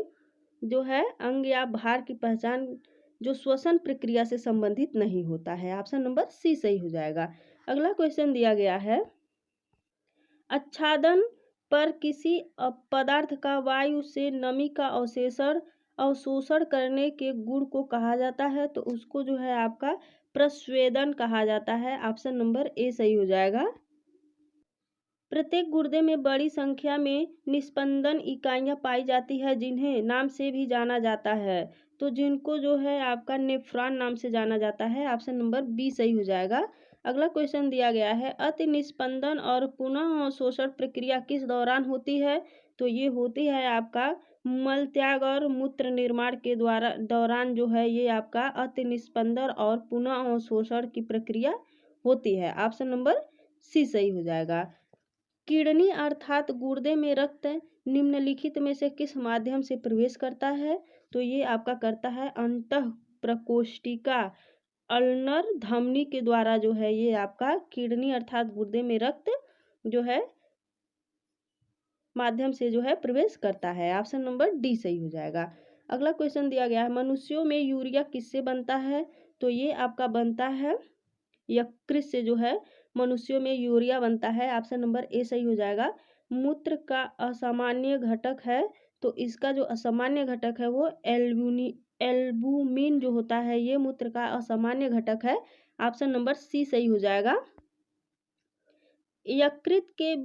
जो है अंग या भार की पहचान जो श्वसन प्रक्रिया से संबंधित नहीं होता है। ऑप्शन नंबर सी सही हो जाएगा। अगला क्वेश्चन दिया गया है, आच्छादन पर किसी पदार्थ का वायु से नमी का अवशोषण करने के गुण को कहा जाता है, तो उसको जो है आपका प्रस्वेदन कहा जाता है। ऑप्शन नंबर ए सही हो जाएगा। प्रत्येक गुर्दे में बड़ी संख्या में निस्पंदन इकाइयां पाई जाती है, जिन्हें नाम से भी जाना जाता है, तो जिनको जो है आपका नेफ्रॉन नाम से जाना जाता है। ऑप्शन नंबर बी सही हो जाएगा। अगला क्वेश्चन दिया गया है, अति निस्पंदन और पुनः शोषण प्रक्रिया किस दौरान होती है, तो ये होती है आपका मल त्याग और मूत्र निर्माण के दौरान जो है ये आपका अति निस्पंदन और पुनः शोषण की प्रक्रिया होती है। ऑप्शन नंबर सी सही हो जाएगा। किडनी अर्थात गुर्दे में रक्त निम्नलिखित में से किस माध्यम से प्रवेश करता है, तो ये आपका करता है अंतःप्रकोष्ठिका अल्नर धमनी के द्वारा जो है ये आपका किडनी अर्थात गुर्दे में रक्त जो है माध्यम से जो है प्रवेश करता है। ऑप्शन नंबर डी सही हो जाएगा। अगला क्वेश्चन दिया गया है, मनुष्यों में यूरिया किससे बनता है, तो ये आपका बनता है यकृत से जो है मनुष्यों में यूरिया बनता है। ऑप्शन नंबर ए सही हो जाएगा। मूत्र का असामान्य घटक है, तो इसका जो असामान्य घटक है वो एल्बुमिन जो होता है, ये मूत्र का असामान्य घटक है। ऑप्शन नंबर सी सही हो जाएगा। यकृत के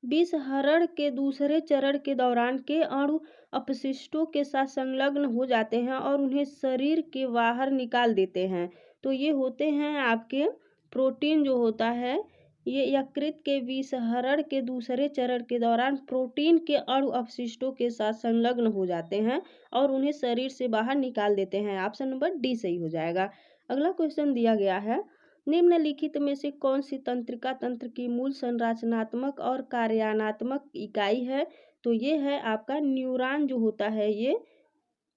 विषहरण के दूसरे चरण के दौरान के अणु अपशिष्टों के साथ संलग्न हो जाते हैं और उन्हें शरीर के बाहर निकाल देते हैं, तो ये होते हैं आपके प्रोटीन जो होता है ये यकृत के विसरण के दूसरे चरण के दौरान प्रोटीन के अणु अपशिष्टों के साथ संलग्न हो जाते हैं और उन्हें शरीर से बाहर निकाल देते हैं। ऑप्शन नंबर डी सही हो जाएगा। अगला क्वेश्चन दिया गया है, निम्नलिखित में से कौन सी तंत्रिका तंत्र की मूल संरचनात्मक और कार्यात्मक इकाई है? तो ये है आपका न्यूरॉन जो होता है, ये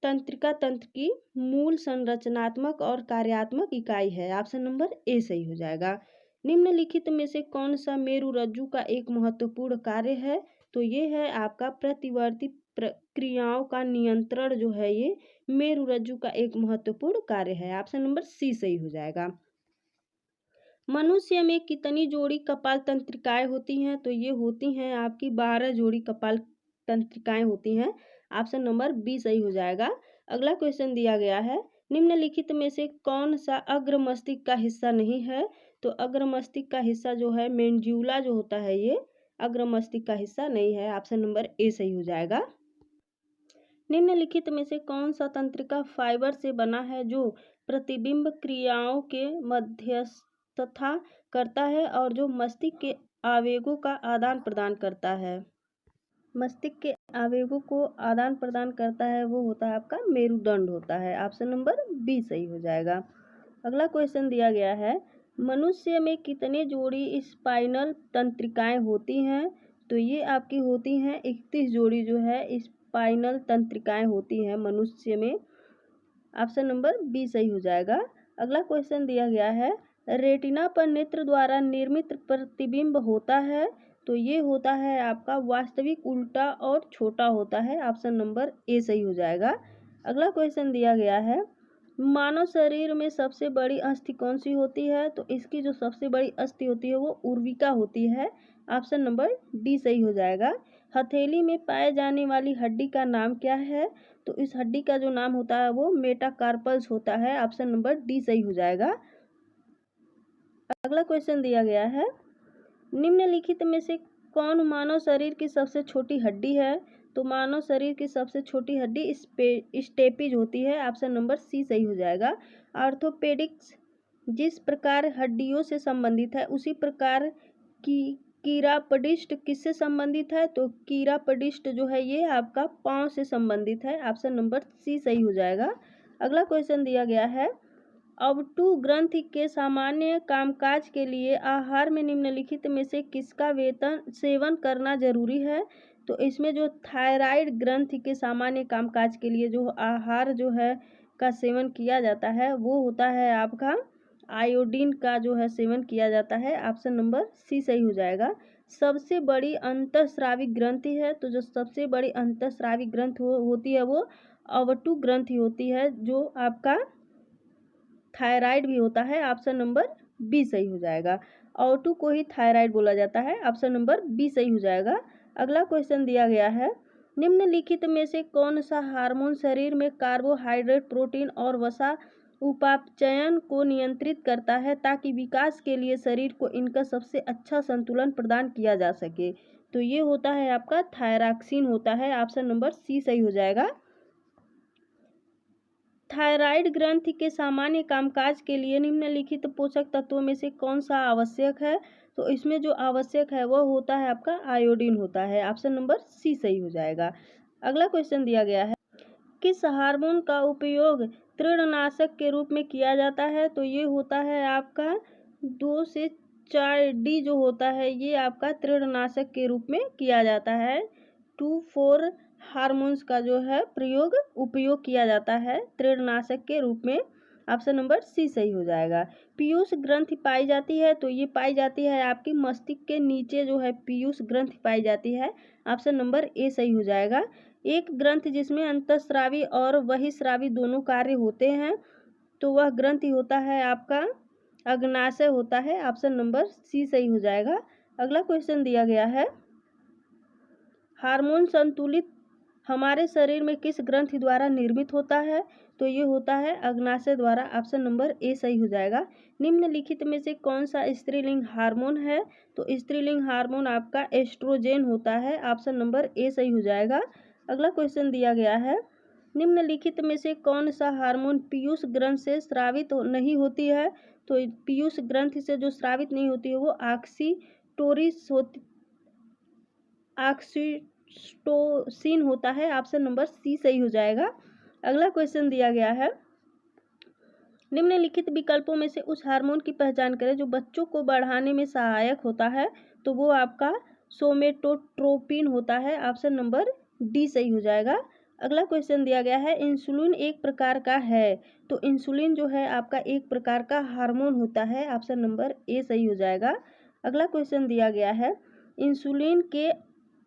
तंत्रिका तंत्र की मूल संरचनात्मक और कार्यात्मक इकाई है। ऑप्शन नंबर ए सही हो जाएगा। निम्नलिखित में से कौन सा मेरुरज्जु का एक महत्वपूर्ण कार्य है? तो ये है आपका प्रतिवर्ती प्रक्रियाओं का नियंत्रण जो है, ये मेरुरज्जु का एक महत्वपूर्ण कार्य है। ऑप्शन नंबर सी सही हो जाएगा। मनुष्य में कितनी जोड़ी कपाल तंत्रिकाएं होती हैं? तो ये होती हैं आपकी 12 जोड़ी कपाल तंत्रिकाएं होती हैं। ऑप्शन नंबर बी सही हो जाएगा। अगला क्वेश्चन दिया गया है, निम्नलिखित में से कौन सा अग्र मस्तिष्क का हिस्सा नहीं है? तो अग्र मस्तिष्क का हिस्सा जो है मेंड्यूला जो होता है, ये अग्र मस्तिष्क का हिस्सा नहीं है। ऑप्शन नंबर ए सही हो जाएगा। निम्नलिखित में से कौन सा तंत्रिका फाइबर से बना है जो प्रतिबिंब क्रियाओं के मध्यस्थता करता है और जो मस्तिष्क के आवेगों का आदान प्रदान करता है? मस्तिष्क के आवेगों को आदान प्रदान करता है वो होता है आपका मेरुदंड होता है। ऑप्शन नंबर बी सही हो जाएगा। अगला क्वेश्चन दिया गया है, मनुष्य में कितने जोड़ी स्पाइनल तंत्रिकाएं होती हैं? तो ये आपकी होती हैं 31 जोड़ी जो है स्पाइनल तंत्रिकाएं होती हैं मनुष्य में। ऑप्शन नंबर बी सही हो जाएगा। अगला क्वेश्चन दिया गया है, रेटिना पर नेत्र द्वारा निर्मित प्रतिबिंब होता है, तो ये होता है आपका वास्तविक उल्टा और छोटा होता है। ऑप्शन नंबर ए सही हो जाएगा। अगला क्वेश्चन दिया गया है, मानव शरीर में सबसे बड़ी अस्थि कौन सी होती है? तो इसकी जो सबसे बड़ी अस्थि होती है वो उर्विका होती है। ऑप्शन नंबर डी सही हो जाएगा। हथेली में पाए जाने वाली हड्डी का नाम क्या है? तो इस हड्डी का जो नाम होता है वो मेटाकार्पल्स होता है। ऑप्शन नंबर डी सही हो जाएगा। अगला क्वेश्चन दिया गया है, निम्नलिखित में से कौन मानव शरीर की सबसे छोटी हड्डी है? तो मानव शरीर की सबसे छोटी हड्डी स्टेपीज होती है। ऑप्शन नंबर सी सही हो जाएगा। आर्थोपेडिक्स जिस प्रकार हड्डियों से संबंधित है उसी प्रकार की कीरापडिस्ट किससे संबंधित है? तो कीरापडिस्ट जो है ये आपका पाँव से संबंधित है। ऑप्शन नंबर सी सही हो जाएगा। अगला क्वेश्चन दिया गया है, अवटु ग्रंथि के सामान्य कामकाज के लिए आहार में निम्नलिखित में से किसका सेवन करना जरूरी है? तो इसमें जो थायराइड ग्रंथि के सामान्य कामकाज के लिए जो आहार जो है का सेवन किया जाता है वो होता है आपका आयोडीन का जो है सेवन किया जाता है। ऑप्शन नंबर सी सही हो जाएगा। सबसे बड़ी अंतःस्रावी ग्रंथि है, तो जो सबसे बड़ी अंतःस्रावी ग्रंथ होती है वो अवटु ग्रंथि होती है, जो आपका थायराइड भी होता है। ऑप्शन नंबर बी सही हो जाएगा। अवटु को ही थायराइड बोला जाता है। ऑप्शन नंबर बी सही हो जाएगा। अगला क्वेश्चन दिया गया है, निम्नलिखित में से कौन सा हार्मोन शरीर में कार्बोहाइड्रेट प्रोटीन और वसा उपापचयन को नियंत्रित करता है ताकि विकास के लिए शरीर को इनका सबसे अच्छा संतुलन प्रदान किया जा सके? तो ये होता है आपका थायरॉक्सिन होता है। ऑप्शन नंबर सी सही हो जाएगा। थायराइड ग्रंथि के सामान्य कामकाज के लिए निम्नलिखित पोषक तत्वों में से कौन सा आवश्यक है? तो इसमें जो आवश्यक है वह होता है आपका आयोडीन होता है। ऑप्शन नंबर सी सही हो जाएगा। अगला क्वेश्चन दिया गया है, किस हार्मोन का उपयोग तृणनाशक के रूप में किया जाता है? तो ये होता है आपका 2 से 4 डी जो होता है ये आपका तृणनाशक के रूप में किया जाता है। 2,4 हार्मोन्स का जो है उपयोग किया जाता है तृणनाशक के रूप में। ऑप्शन नंबर सी सही हो जाएगा। पीयूष ग्रंथि पाई जाती है, तो ये पाई जाती है आपकी मस्तिष्क के नीचे जो है पीयूष ग्रंथि पाई जाती है। ऑप्शन नंबर ए सही हो जाएगा। एक ग्रंथ जिसमें अंतःस्रावी और बहिःस्रावी दोनों कार्य होते हैं तो वह ग्रंथि होता है आपका अग्नाशय होता है। ऑप्शन नंबर सी सही हो जाएगा। अगला क्वेश्चन दिया गया है, हार्मोन संतुलित हमारे शरीर में किस ग्रंथि द्वारा निर्मित होता है? तो ये होता है अग्नाशय द्वारा। ऑप्शन नंबर ए सही हो जाएगा। निम्नलिखित में से कौन सा स्त्रीलिंग हार्मोन है? तो स्त्रीलिंग हार्मोन आपका एस्ट्रोजेन होता है। ऑप्शन नंबर ए सही हो जाएगा। अगला क्वेश्चन दिया गया है, निम्नलिखित में से कौन सा हार्मोन पीयूष ग्रंथ से स्रावित नहीं होती है? तो पीयूष ग्रंथ से जो स्रावित नहीं होती है वो ऑक्सीटोसिन होता है। ऑप्शन नंबर सी सही हो जाएगा। अगला क्वेश्चन दिया गया है, निम्नलिखित विकल्पों में से उस हार्मोन की पहचान करें जो बच्चों को बढ़ाने में सहायक होता है। तो वो आपका सोमेटोट्रोपिन होता है। ऑप्शन नंबर डी सही हो जाएगा। अगला क्वेश्चन दिया गया है, इंसुलिन एक प्रकार का है। तो इंसुलिन जो है आपका एक प्रकार का हार्मोन होता है। ऑप्शन नंबर ए सही हो जाएगा। अगला क्वेश्चन दिया गया है, इंसुलिन के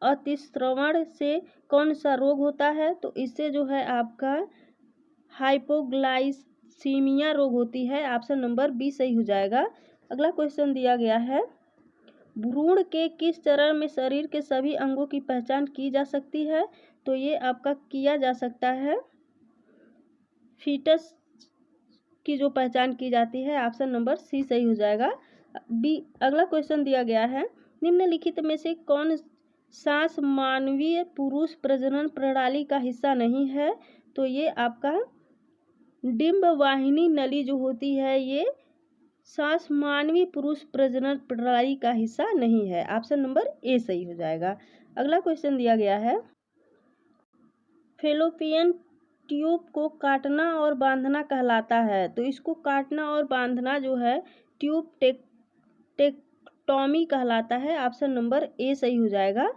अतिस्रवण से कौन सा रोग होता है? तो इससे जो है आपका हाइपोग्लाइसीमिया रोग होती है। ऑप्शन नंबर बी सही हो जाएगा। अगला क्वेश्चन दिया गया है, भ्रूण के किस चरण में शरीर के सभी अंगों की पहचान की जा सकती है? तो ये आपका किया जा सकता है, फीटस की जो पहचान की जाती है। ऑप्शन नंबर सी सही हो जाएगा। बी अगला क्वेश्चन दिया गया है, निम्नलिखित में से कौन सांस मानवीय पुरुष प्रजनन प्रणाली का हिस्सा नहीं है? तो ये आपका डिंब वाहिनी नली जो होती है ये सांस मानवीय पुरुष प्रजनन प्रणाली का हिस्सा नहीं है। ऑप्शन नंबर ए सही हो जाएगा। अगला क्वेश्चन दिया गया है, फेलोपियन ट्यूब को काटना और बांधना कहलाता है। तो इसको काटना और बांधना जो है ट्यूब टेक्टोमी कहलाता है। ऑप्शन नंबर ए सही हो जाएगा।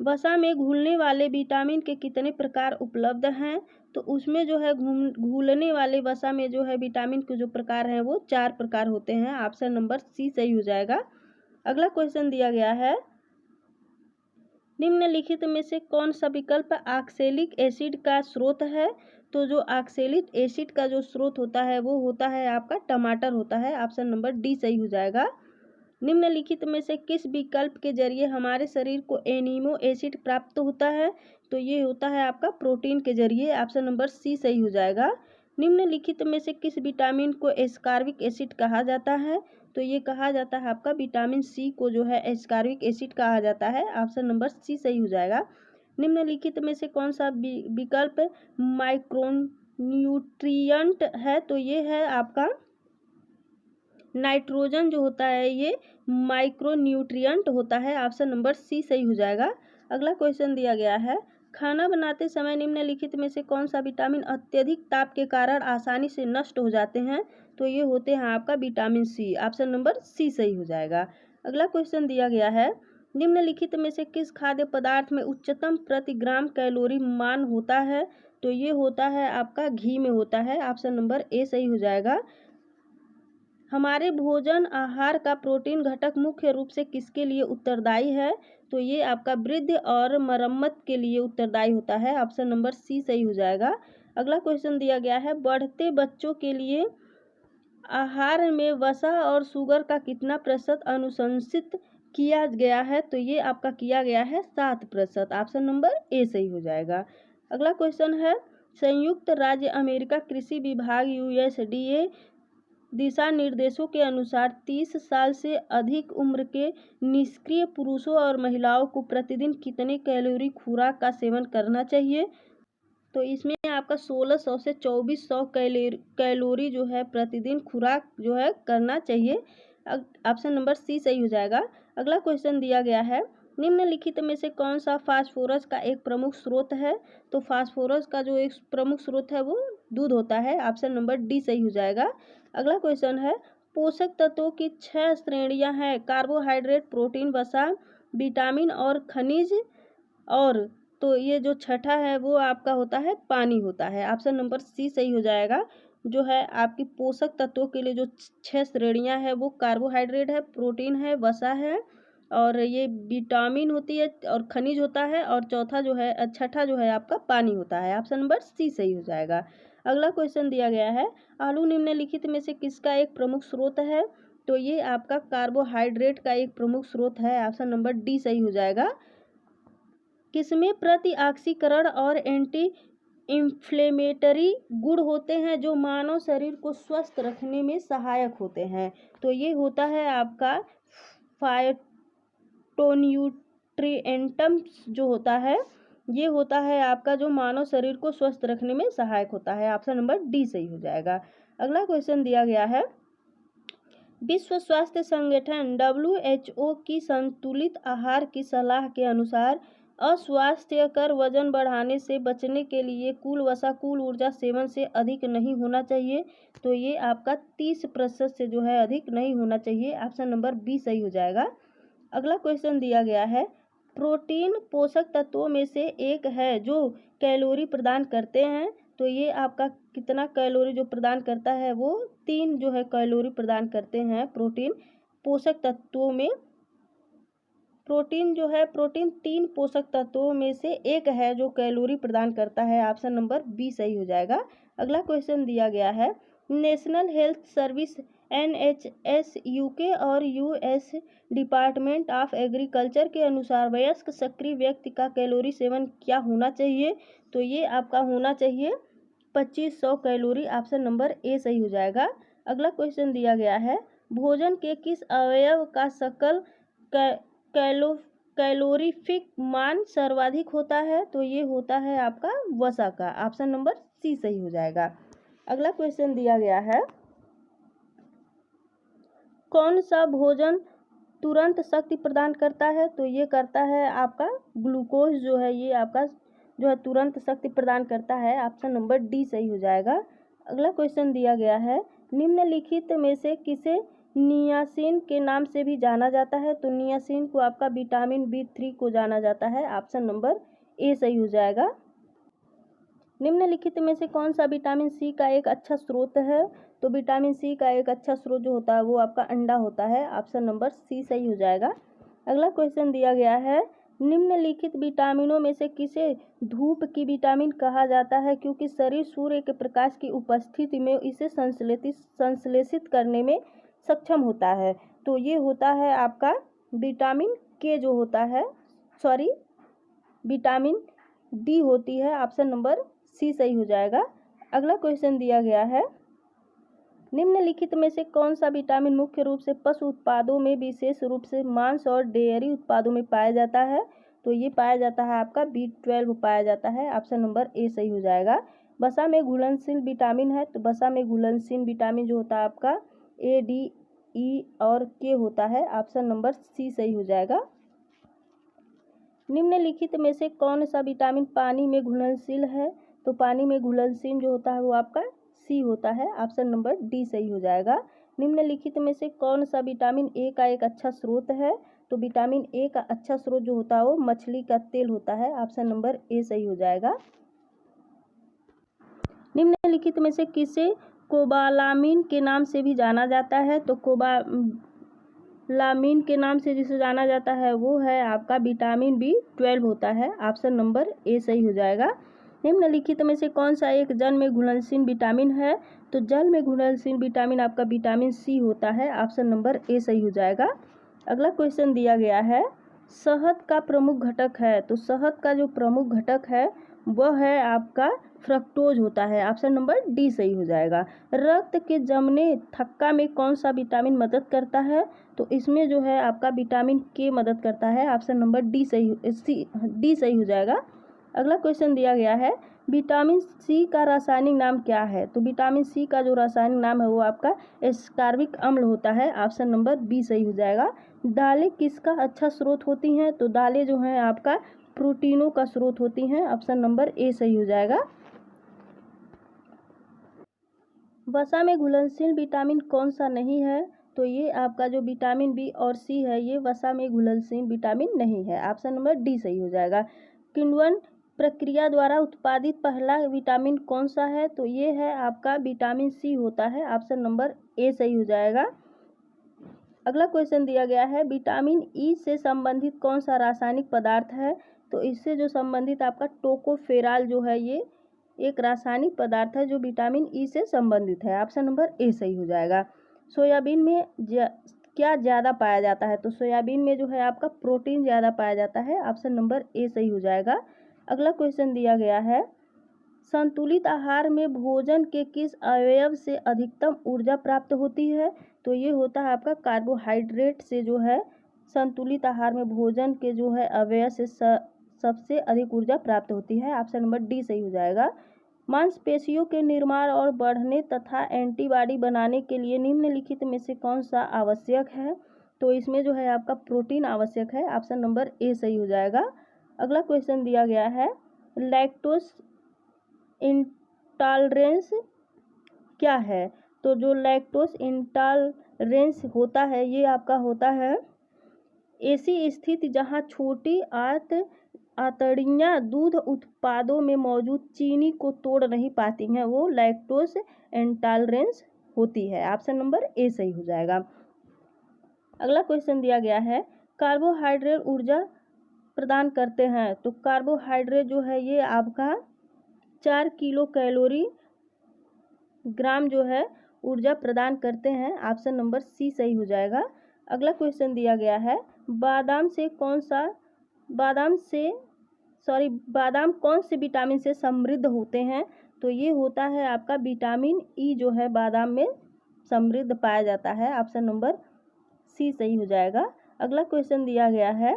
वसा में घुलने वाले विटामिन के कितने प्रकार उपलब्ध हैं? तो उसमें जो है घुलने वाले वसा में जो है विटामिन के जो प्रकार हैं वो 4 प्रकार होते हैं। ऑप्शन नंबर सी सही हो जाएगा। अगला क्वेश्चन दिया गया है, निम्नलिखित में से कौन सा विकल्प ऑक्सैलिक एसिड का स्रोत है? तो जो ऑक्सैलिक एसिड का जो स्रोत होता है वो होता है आपका टमाटर होता है। ऑप्शन नंबर डी सही हो जाएगा। निम्नलिखित में से किस विकल्प के जरिए हमारे शरीर को एमिनो एसिड प्राप्त होता है? तो ये होता है आपका प्रोटीन के जरिए। ऑप्शन नंबर सी सही हो जाएगा। निम्नलिखित में से किस विटामिन को एस्कॉर्बिक एसिड कहा जाता है? तो ये कहा जाता है आपका विटामिन सी को जो है एस्कॉर्बिक एसिड कहा जाता है। ऑप्शन नंबर सी सही हो जाएगा। निम्नलिखित में से कौन सा विकल्प माइक्रोन्यूट्रिएंट है? तो ये है आपका नाइट्रोजन जो होता है ये माइक्रोन्यूट्रिएंट होता है। ऑप्शन नंबर सी सही हो जाएगा। अगला क्वेश्चन दिया गया है, खाना बनाते समय निम्नलिखित में से कौन सा विटामिन अत्यधिक ताप के कारण आसानी से नष्ट हो जाते हैं? तो ये होते हैं आपका vitamin C. Option number C सही हो जाएगा। अगला क्वेश्चन दिया गया है, निम्नलिखित में से किस खाद्य पदार्थ में उच्चतम प्रति ग्राम कैलोरी मान होता है? तो ये होता है आपका घी में होता है। ऑप्शन नंबर ए सही हो जाएगा। हमारे भोजन आहार का प्रोटीन घटक मुख्य रूप से किसके लिए उत्तरदायी है? तो ये आपका वृद्धि और मरम्मत के लिए उत्तरदायी होता है। ऑप्शन नंबर सी सही हो जाएगा। अगला क्वेश्चन दिया गया है, बढ़ते बच्चों के लिए आहार में वसा और शुगर का कितना प्रतिशत अनुशंसित किया गया है? तो ये आपका किया गया है 7%। ऑप्शन नंबर ए सही हो जाएगा। अगला क्वेश्चन है, संयुक्त राज्य अमेरिका कृषि विभाग यूएसडीए दिशा निर्देशों के अनुसार 30 साल से अधिक उम्र के निष्क्रिय पुरुषों और महिलाओं को प्रतिदिन कितने कैलोरी खुराक का सेवन करना चाहिए? तो इसमें आपका 1600 से 2400 कैलोरी जो है प्रतिदिन खुराक जो है करना चाहिए। ऑप्शन नंबर सी सही हो जाएगा। अगला क्वेश्चन दिया गया है, निम्नलिखित में से कौन सा फास्फोरस का एक प्रमुख स्रोत है? तो फास्फोरस का जो एक प्रमुख स्रोत है वो दूध होता है। ऑप्शन नंबर डी सही हो जाएगा। अगला क्वेश्चन है, पोषक तत्वों की 6 श्रेणियां हैं, कार्बोहाइड्रेट, प्रोटीन, वसा, विटामिन और खनिज, और तो ये जो छठा है वो आपका होता है पानी होता है। ऑप्शन नंबर सी सही हो जाएगा। जो है आपकी पोषक तत्वों के लिए जो 6 श्रेणियां है वो कार्बोहाइड्रेट है, प्रोटीन है, वसा है, और ये विटामिन होती है और खनिज होता है, और चौथा जो है छठा जो है आपका पानी होता है। ऑप्शन नंबर सी सही हो जाएगा। अगला क्वेश्चन दिया गया है, आलू निम्नलिखित में से किसका एक प्रमुख स्रोत है? तो ये आपका कार्बोहाइड्रेट का एक प्रमुख स्रोत है। ऑप्शन नंबर डी सही हो जाएगा। किसमें प्रतिऑक्सीकरण और एंटी इंफ्लेमेटरी गुण होते हैं जो मानव शरीर को स्वस्थ रखने में सहायक होते हैं? तो ये होता है आपका फाइटोन्यूट्रिएंट्स जो होता है ये होता है आपका जो मानव शरीर को स्वस्थ रखने में सहायक होता है। ऑप्शन नंबर डी सही हो जाएगा। अगला क्वेश्चन दिया गया है, विश्व स्वास्थ्य संगठन WHO की संतुलित आहार की सलाह के अनुसार अस्वास्थ्यकर वजन बढ़ाने से बचने के लिए कुल वसा कुल ऊर्जा सेवन से अधिक नहीं होना चाहिए। तो ये आपका 30% से जो है अधिक नहीं होना चाहिए। ऑप्शन नंबर बी सही हो जाएगा। अगला क्वेश्चन दिया गया है, प्रोटीन पोषक तत्वों में से एक है जो कैलोरी प्रदान करते हैं। तो ये आपका कितना कैलोरी जो प्रदान करता है, वो 3 जो है कैलोरी प्रदान करते हैं। प्रोटीन पोषक तत्वों में प्रोटीन 3 पोषक तत्वों में से एक है जो कैलोरी प्रदान करता है। ऑप्शन नंबर बी सही हो जाएगा। अगला क्वेश्चन दिया गया है, national health service NHS UK और US डिपार्टमेंट ऑफ एग्रीकल्चर के अनुसार वयस्क सक्रिय व्यक्ति का कैलोरी सेवन क्या होना चाहिए। तो ये आपका होना चाहिए 2500 कैलोरी। ऑप्शन नंबर ए सही हो जाएगा। अगला क्वेश्चन दिया गया है, भोजन के किस अवयव का सकल कैलोरीफिक मान सर्वाधिक होता है। तो ये होता है आपका वसा का। ऑप्शन नंबर सी सही हो जाएगा। अगला क्वेश्चन दिया गया है, कौन सा भोजन तुरंत शक्ति प्रदान करता है। तो ये करता है आपका ग्लूकोज जो है, ये आपका जो है तुरंत शक्ति प्रदान करता है। ऑप्शन नंबर डी सही हो जाएगा। अगला क्वेश्चन दिया गया है, निम्नलिखित में से किसे नियासिन के नाम से भी जाना जाता है। तो नियासिन को आपका विटामिन B3 को जाना जाता है। ऑप्शन नंबर ए सही हो जाएगा। निम्नलिखित में से कौन सा विटामिन सी का एक अच्छा स्रोत है। तो विटामिन सी का एक अच्छा स्रोत जो होता है वो आपका अंडा होता है। ऑप्शन नंबर सी सही हो जाएगा। अगला क्वेश्चन दिया गया है, निम्नलिखित विटामिनों में से किसे धूप की विटामिन कहा जाता है, क्योंकि शरीर सूर्य के प्रकाश की उपस्थिति में इसे संश्लेषित करने में सक्षम होता है। तो ये होता है आपका विटामिन के जो होता है, विटामिन डी होती है। ऑप्शन नंबर सी सही हो जाएगा। अगला क्वेश्चन दिया गया है, निम्नलिखित में से कौन सा विटामिन मुख्य रूप से पशु उत्पादों में विशेष रूप से मांस और डेयरी उत्पादों में पाया जाता है। तो ये पाया जाता है आपका B12 पाया जाता है। ऑप्शन नंबर ए सही हो जाएगा। वसा में घुलनशील विटामिन है। तो वसा में घुलनशील विटामिन जो होता है आपका A, D, E और K होता है। ऑप्शन नंबर सी सही हो जाएगा। निम्नलिखित में से कौन सा विटामिन पानी में घुलनशील है। तो पानी में घुलनशील जो होता है वो आपका सी होता है। ऑप्शन नंबर डी सही हो जाएगा। निम्नलिखित में से कौन सा विटामिन ए का एक अच्छा स्रोत है। तो विटामिन ए का अच्छा स्रोत जो होता है वो मछली का तेल होता है। ऑप्शन नंबर ए सही हो जाएगा। निम्नलिखित में से किसे कोबालामिन के नाम से भी जाना जाता है। तो कोबालामिन के नाम से जिसे जाना जाता है वो है आपका विटामिन B12 होता है। ऑप्शन नंबर ए सही हो जाएगा। निम्नलिखित में से कौन सा एक जल में घुलनशील विटामिन है। तो जल में घुलनशील विटामिन आपका विटामिन सी होता है। ऑप्शन नंबर ए सही हो जाएगा। अगला क्वेश्चन दिया गया है, शहद का प्रमुख घटक है। तो शहद का जो प्रमुख घटक है वह है आपका फ्रक्टोज होता है। ऑप्शन नंबर डी सही हो जाएगा। रक्त के जमने थक्का में कौन सा विटामिन मदद करता है। तो इसमें जो है आपका विटामिन के मदद करता है। ऑप्शन नंबर डी सही हो जाएगा। अगला क्वेश्चन दिया गया है, विटामिन सी का रासायनिक नाम क्या है। तो विटामिन सी का जो रासायनिक नाम है वो आपका एस्कॉर्बिक अम्ल होता है। ऑप्शन नंबर बी सही हो जाएगा। दालें किसका अच्छा स्रोत होती हैं। तो दालें जो हैं आपका प्रोटीनों का स्रोत होती हैं। ऑप्शन नंबर ए सही हो जाएगा। वसा में घुलनशील विटामिन कौन सा नहीं है। तो ये आपका जो विटामिन बी और सी है ये वसा में घुलनशील विटामिन नहीं है। ऑप्शन नंबर डी सही हो जाएगा। किण्वन प्रक्रिया द्वारा उत्पादित पहला विटामिन कौन सा है। तो ये है आपका विटामिन सी होता है। ऑप्शन नंबर ए सही हो जाएगा। अगला क्वेश्चन दिया गया है, विटामिन ई से संबंधित कौन सा रासायनिक पदार्थ है। तो इससे जो संबंधित आपका टोकोफेराल जो है ये एक रासायनिक पदार्थ है जो विटामिन ई से संबंधित है। ऑप्शन नंबर ए सही हो जाएगा। सोयाबीन में क्या ज़्यादा पाया जाता है। तो सोयाबीन में जो है आपका प्रोटीन ज़्यादा पाया जाता है। ऑप्शन नंबर ए सही हो जाएगा। अगला क्वेश्चन दिया गया है, संतुलित आहार में भोजन के किस अवयव से अधिकतम ऊर्जा प्राप्त होती है। तो ये होता है आपका कार्बोहाइड्रेट से जो है संतुलित आहार में भोजन के जो है अवयव से सबसे अधिक ऊर्जा प्राप्त होती है। ऑप्शन नंबर डी सही हो जाएगा। मांसपेशियों के निर्माण और बढ़ने तथा एंटीबॉडी बनाने के लिए निम्नलिखित में से कौन सा आवश्यक है? तो इसमें जो है आपका प्रोटीन आवश्यक है। ऑप्शन नंबर ए सही हो जाएगा। अगला क्वेश्चन दिया गया है, लैक्टोज इंटॉलरेंस क्या है? तो जो लैक्टोज इंटॉलरेंस होता है ये आपका होता है ऐसी स्थिति जहां छोटी आंतड़ियां दूध उत्पादों में मौजूद चीनी को तोड़ नहीं पाती हैं, वो लैक्टोज इंटॉलरेंस होती है। ऑप्शन नंबर ए सही हो जाएगा। अगला क्वेश्चन दिया गया है, कार्बोहाइड्रेट ऊर्जा प्रदान करते हैं। तो कार्बोहाइड्रेट जो है ये आपका 4 किलो कैलोरी ग्राम जो है ऊर्जा प्रदान करते हैं। ऑप्शन नंबर सी सही हो जाएगा। अगला क्वेश्चन दिया गया है, बादाम कौन से विटामिन से समृद्ध होते हैं? तो ये होता है आपका विटामिन ई जो है बादाम में समृद्ध पाया जाता है। ऑप्शन नंबर सी सही हो जाएगा। अगला क्वेश्चन दिया गया है,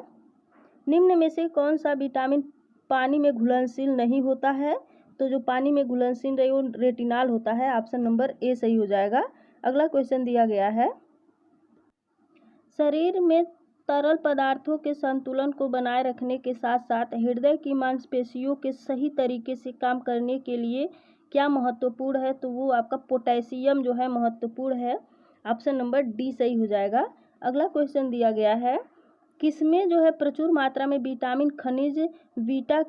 निम्न में से कौन सा विटामिन पानी में घुलनशील नहीं होता है? तो जो पानी में घुलनशील है वो रेटिनॉल होता है। ऑप्शन नंबर ए सही हो जाएगा। अगला क्वेश्चन दिया गया है, शरीर में तरल पदार्थों के संतुलन को बनाए रखने के साथ साथ हृदय की मांसपेशियों के सही तरीके से काम करने के लिए क्या महत्वपूर्ण है? तो वो आपका पोटेशियम जो है महत्वपूर्ण है। ऑप्शन नंबर डी सही हो जाएगा। अगला क्वेश्चन दिया गया है, किसमें जो है प्रचुर मात्रा में विटामिन खनिज beta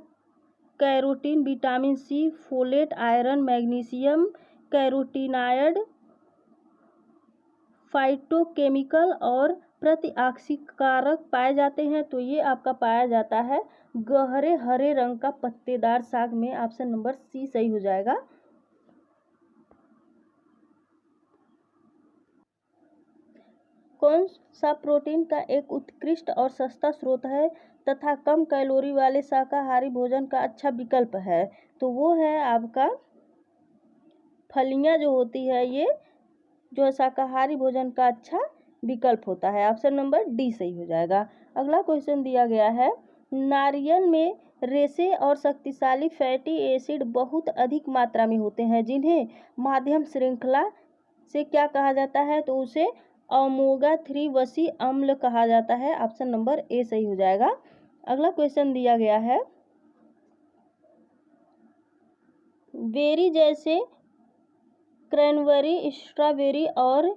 carotene, vitamin C, folate, iron, magnesium, carotenoid, phytochemical और प्रतिऑक्सीकारक पाए जाते हैं? तो ये आपका पाया जाता है गहरे हरे रंग का पत्तेदार साग में। ऑप्शन नंबर सी सही हो जाएगा। कौन सा प्रोटीन का एक उत्कृष्ट और सस्ता स्रोत है तथा कम कैलोरी वाले शाकाहारी भोजन का अच्छा विकल्प है? तो वो है आपका फलियां जो होती है ये जो है शाकाहारी भोजन का अच्छा विकल्प होता है। ऑप्शन नंबर डी सही हो जाएगा। अगला क्वेश्चन दिया गया है, नारियल में रेशे और शक्तिशाली फैटी एसिड बहुत अधिक मात्रा में होते हैं जिन्हें माध्यम श्रृंखला से क्या कहा जाता है? तो उसे ओमेगा 3 वसी अम्ल कहा जाता है। ऑप्शन नंबर ए सही हो जाएगा। अगला क्वेश्चन दिया गया है, बेरी जैसे क्रैनबेरी, स्ट्रॉबेरी और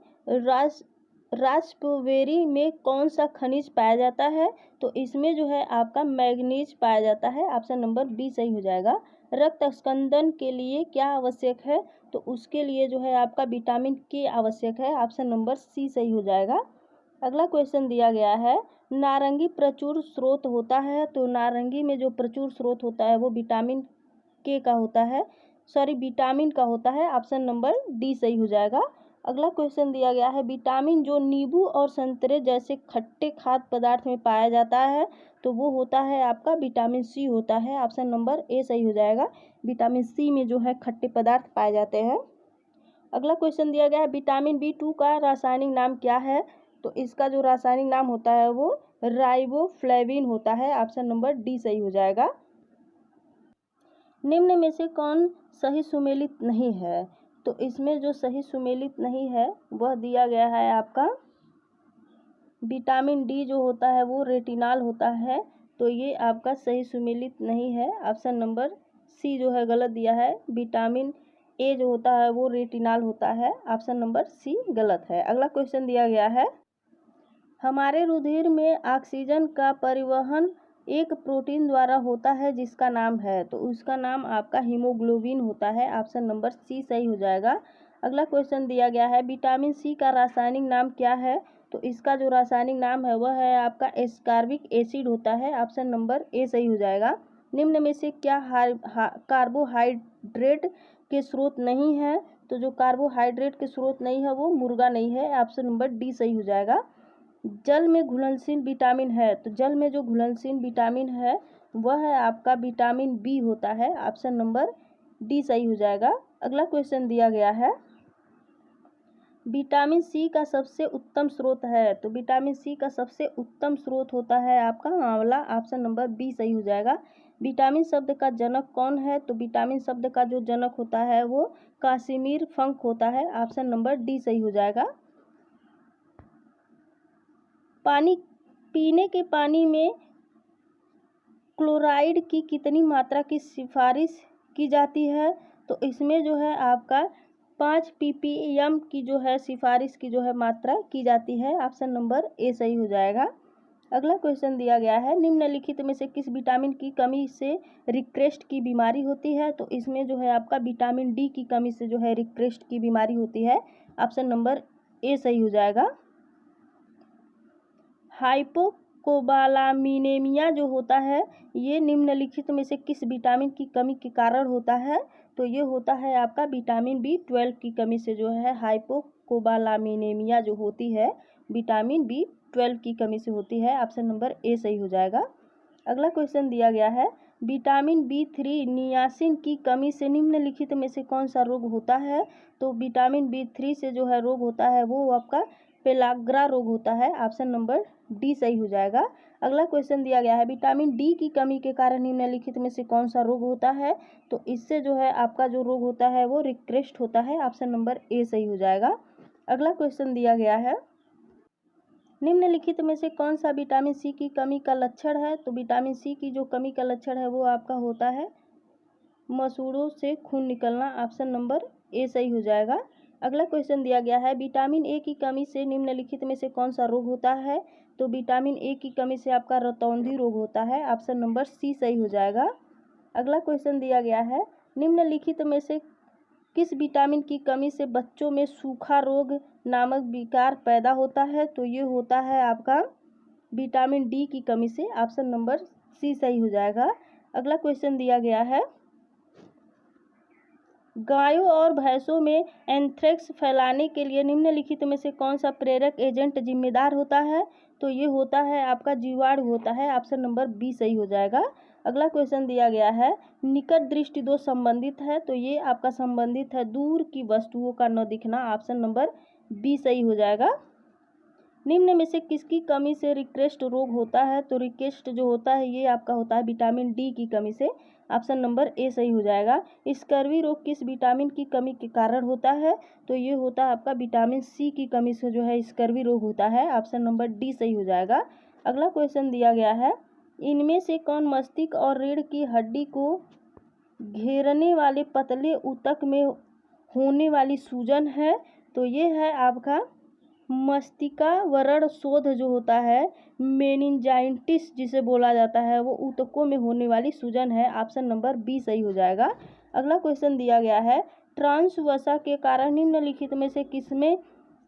रास्पबेरी में कौन सा खनिज पाया जाता है? तो इसमें जो है आपका मैग्नीज पाया जाता है। ऑप्शन नंबर बी सही हो जाएगा। रक्त स्कंदन के लिए क्या आवश्यक है? तो उसके लिए जो है आपका विटामिन के आवश्यक है। ऑप्शन नंबर सी सही हो जाएगा। अगला क्वेश्चन दिया गया है, नारंगी प्रचुर स्रोत होता है। तो नारंगी में जो प्रचुर स्रोत होता है वो विटामिन के का होता है, विटामिन का होता है। ऑप्शन नंबर डी सही हो जाएगा। अगला क्वेश्चन दिया गया है, विटामिन जो नींबू और संतरे जैसे खट्टे खाद्य पदार्थ में पाया जाता है तो वो होता है आपका विटामिन सी होता है। ऑप्शन नंबर ए सही हो जाएगा। विटामिन सी में जो है खट्टे पदार्थ पाए जाते हैं। अगला क्वेश्चन दिया गया है, विटामिन B2 का रासायनिक नाम क्या है? तो इसका जो रासायनिक नाम होता है वो राइबोफ्लेविन होता है। ऑप्शन नंबर डी सही हो जाएगा। निम्न में से कौन सही सुमेलित नहीं है? तो इसमें जो सही सुमेलित नहीं है वह दिया गया है आपका विटामिन डी जो होता है वो रेटिनॉल होता है। तो ये आपका सही सुमेलित नहीं है। ऑप्शन नंबर सी जो है गलत दिया है। विटामिन ए जो होता है वो रेटिनॉल होता है। ऑप्शन नंबर सी गलत है। अगला क्वेश्चन दिया गया है, हमारे रुधिर में ऑक्सीजन का परिवहन एक प्रोटीन द्वारा होता है जिसका नाम है। तो उसका नाम आपका हीमोग्लोबिन होता है। ऑप्शन नंबर सी सही हो जाएगा। अगला क्वेश्चन दिया गया है, विटामिन सी का रासायनिक नाम क्या है? तो इसका जो रासायनिक नाम है वह है आपका एस्कॉर्बिक एसिड होता है। ऑप्शन नंबर ए सही हो जाएगा। निम्न में से क्या कार्बोहाइड्रेट के स्रोत नहीं है? तो जो कार्बोहाइड्रेट के स्रोत नहीं है वो मुर्गा नहीं है। ऑप्शन नंबर डी सही हो जाएगा। जल में घुलनशील विटामिन है। तो जल में जो घुलनशील विटामिन है वह है आपका विटामिन बी होता है। ऑप्शन नंबर डी सही हो जाएगा। अगला क्वेश्चन दिया गया है, विटामिन सी का सबसे उत्तम स्रोत है, तो विटामिन सी का सबसे उत्तम स्रोत होता है आपका आंवला। ऑप्शन नंबर बी सही हो जाएगा। विटामिन शब्द का जनक कौन है, तो विटामिन शब्द का जो जनक होता है वो काश्मीर फंक होता है। ऑप्शन नंबर डी सही हो जाएगा। पानी पीने के पानी में क्लोराइड की कितनी मात्रा की सिफारिश की जाती है, तो इसमें जो है आपका 5 ppm की जो है सिफारिश की जो है मात्रा की जाती है। ऑप्शन नंबर ए सही हो जाएगा। अगला क्वेश्चन दिया गया है, निम्नलिखित में से किस विटामिन की कमी से रिक्रेस्ट की बीमारी होती है, तो इसमें जो है आपका विटामिन डी की कमी से जो है रिक्रेस्ट की बीमारी होती है। ऑप्शन नंबर ए सही हो जाएगा। हाइपोकोबालामिनेमिया जो होता है ये निम्नलिखित में से किस विटामिन की कमी के कारण होता है, तो ये होता है आपका विटामिन B12 की कमी से जो है हाइपोकोबालामिनेमिया जो होती है विटामिन B12 की कमी से होती है। ऑप्शन नंबर ए सही हो जाएगा। अगला क्वेश्चन दिया गया है, विटामिन B3 नियासिन की कमी से निम्नलिखित में से कौन सा रोग होता है, तो विटामिन B3 से जो है रोग होता है वो आपका पेलाग्रा रोग होता है। ऑप्शन नंबर डी सही हो जाएगा। अगला क्वेश्चन दिया गया है, विटामिन डी की कमी के कारण निम्नलिखित में से कौन सा रोग होता है, तो इससे जो है आपका जो रोग होता है वो रिक्रेस्ट होता है। ऑप्शन नंबर ए सही हो जाएगा। अगला क्वेश्चन दिया गया है, निम्नलिखित में से कौन सा विटामिन सी की कमी का लक्षण है, तो विटामिन सी की जो कमी का लक्षण है वो आपका होता है मसूड़ों से खून निकलना। ऑप्शन नंबर ए सही हो जाएगा। अगला क्वेश्चन दिया गया है, विटामिन ए की कमी से निम्नलिखित में से कौन सा रोग होता है, तो विटामिन ए की कमी से आपका रतौंधी रोग होता है। ऑप्शन नंबर सी सही हो जाएगा। अगला क्वेश्चन दिया गया है, निम्नलिखित में से किस विटामिन की कमी से बच्चों में सूखा रोग नामक विकार पैदा होता है, तो ये होता है आपका विटामिन डी की कमी से। ऑप्शन नंबर सी सही हो जाएगा। अगला क्वेश्चन दिया गया है, गायों और भैंसों में एंथ्रेक्स फैलाने के लिए निम्नलिखित में से कौन सा प्रेरक एजेंट जिम्मेदार होता है, तो ये होता है आपका जीवाणु होता है। ऑप्शन नंबर बी सही हो जाएगा। अगला क्वेश्चन दिया गया है, निकट दृष्टि दोष संबंधित है, तो ये आपका संबंधित है दूर की वस्तुओं का न दिखना। ऑप्शन नंबर बी सही हो जाएगा। निम्न में से किसकी कमी से रिक्रेस्ट रोग होता है, तो रिक्रेस्ट जो होता है ये आपका होता है विटामिन डी की कमी से। ऑप्शन नंबर ए सही हो जाएगा। स्कर्वी रोग किस विटामिन की कमी के कारण होता है, तो ये होता है आपका विटामिन सी की कमी से जो है स्कर्वी रोग होता है। ऑप्शन नंबर डी सही हो जाएगा। अगला क्वेश्चन दिया गया है, इनमें से कौन मस्तिष्क और रीढ़ की हड्डी को घेरने वाले पतले ऊतक में होने वाली सूजन है, तो ये है आपका मस्तिष्कावरण शोथ जो होता है मेनिंजाइटिस जिसे बोला जाता है वो ऊतकों में होने वाली सूजन है। ऑप्शन नंबर बी सही हो जाएगा। अगला क्वेश्चन दिया गया है, ट्रांस वसा के कारण निम्नलिखित में से किसमें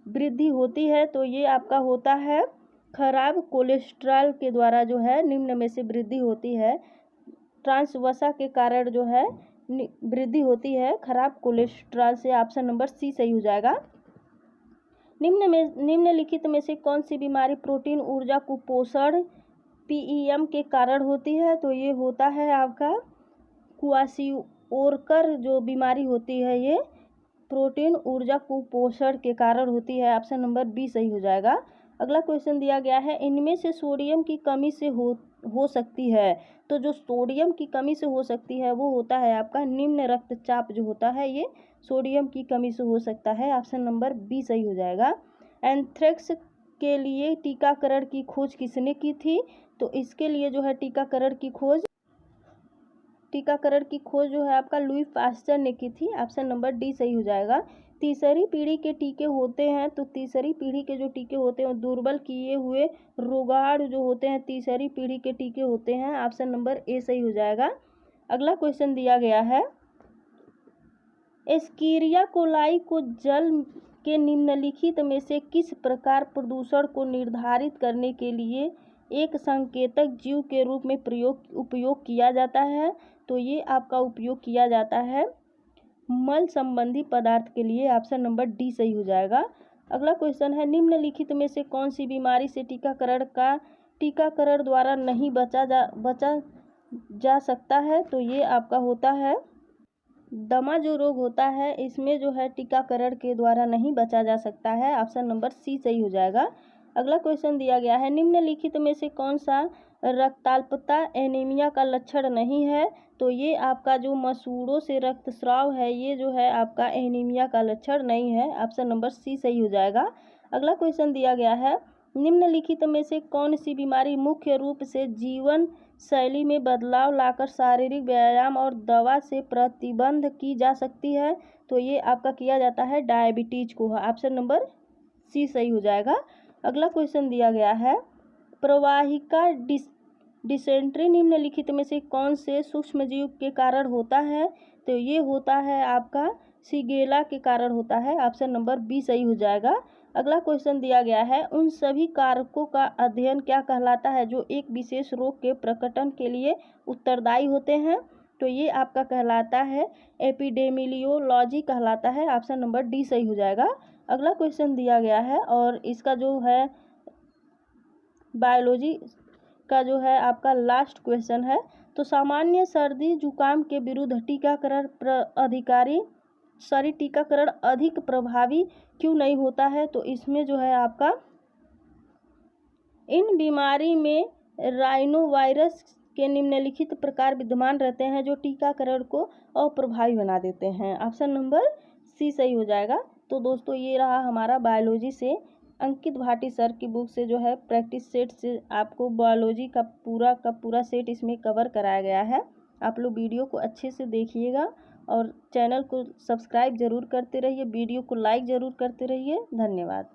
वृद्धि होती है, तो ये आपका होता है खराब कोलेस्ट्रॉल के द्वारा जो है निम्न में से वृद्धि होती है। ट्रांस वसा के कारण जो है वृद्धि होती है खराब कोलेस्ट्रॉल से। ऑप्शन नंबर सी सही हो जाएगा। निम्नलिखित में से कौन सी बीमारी प्रोटीन ऊर्जा कुपोषण पीईएम के कारण होती है, तो ये होता है आपका क्वाशियोरकर जो बीमारी होती है ये प्रोटीन ऊर्जा कुपोषण के कारण होती है। ऑप्शन नंबर बी सही हो जाएगा। अगला क्वेश्चन दिया गया है, इनमें से सोडियम की कमी से हो सकती है, तो जो सोडियम की कमी से हो सकती है वो होता है आपका निम्न रक्तचाप जो होता है ये सोडियम की कमी से हो सकता है। ऑप्शन नंबर बी सही हो जाएगा। एंथ्रेक्स के लिए टीकाकरण की खोज किसने की थी, तो इसके लिए जो है टीकाकरण की खोज जो है आपका लुई पास्चर ने की थी। ऑप्शन नंबर डी सही हो जाएगा। तीसरी पीढ़ी के टीके होते हैं, तो तीसरी पीढ़ी के जो टीके होते हैं दुर्बल किए हुए रोगाणु जो होते हैं तीसरी पीढ़ी के टीके होते हैं। ऑप्शन नंबर ए सही हो जाएगा। अगला क्वेश्चन दिया गया है, एस्कीरिया कोलाई को जल के निम्नलिखित में से किस प्रकार प्रदूषण को निर्धारित करने के लिए एक संकेतक जीव के रूप में उपयोग किया जाता है, तो ये आपका उपयोग किया जाता है मल संबंधी पदार्थ के लिए। ऑप्शन नंबर डी सही हो जाएगा। अगला क्वेश्चन है, निम्नलिखित में से कौन सी बीमारी से टीकाकरण द्वारा नहीं बचा जा सकता है, तो ये आपका होता है दमा जो रोग होता है इसमें जो है टीकाकरण के द्वारा नहीं बचा जा सकता है। ऑप्शन नंबर सी सही हो जाएगा। अगला क्वेश्चन दिया गया है, निम्नलिखित में से कौन सा रक्ताल्पता एनीमिया का लक्षण नहीं है? तो ये आपका जो मसूड़ों से रक्तस्राव है ये जो है आपका एनीमिया का लक्षण नहीं है। ऑप्शन नंबर सी सही हो जाएगा। अगला क्वेश्चन दिया गया है, निम्नलिखित में से कौन सी बीमारी मुख्य रूप से जीवन शैली में बदलाव लाकर शारीरिक व्यायाम और दवा से प्रतिबंध की जा सकती है? तो ये आपका किया जाता है डायबिटीज को। ऑप्शन नंबर सी सही हो जाएगा। अगला क्वेश्चन दिया गया है, प्रवाहिका डिसेंट्री निम्नलिखित में से कौन से सूक्ष्मजीव के कारण होता है? तो ये होता है आपका शिगेला के कारण होता है। ऑप्शन नंबर बी सही हो जाएगा। अगला क्वेश्चन दिया गया है, उन सभी कारकों का अध्ययन क्या कहलाता है जो एक विशेष रोग के प्रकटन के लिए उत्तरदायी होते हैं? तो ये आपका कहलाता है एपिडेमियोलॉजी कहलाता है। ऑप्शन नंबर डी सही हो जाएगा। अगला क्वेश्चन दिया गया है और इसका जो है बायोलॉजी का जो है आपका लास्ट क्वेश्चन है। तो सामान्य सर्दी जुकाम के विरुद्ध टीकाकरण अधिक प्रभावी क्यों नहीं होता है? तो इसमें जो है आपका इन बीमारी में राइनोवायरस के निम्नलिखित प्रकार विद्यमान रहते हैं जो टीकाकरण को अप्रभावी बना देते हैं। ऑप्शन नंबर सी सही हो जाएगा। तो दोस्तों ये रहा हमारा बायोलॉजी से अंकित भाटी सर की बुक से जो है प्रैक्टिस सेट से आपको बायोलॉजी का पूरा सेट इसमें कवर कराया गया है। आप लोग वीडियो को अच्छे से देखिएगा और चैनल को सब्सक्राइब ज़रूर करते रहिए, वीडियो को लाइक ज़रूर करते रहिए। धन्यवाद।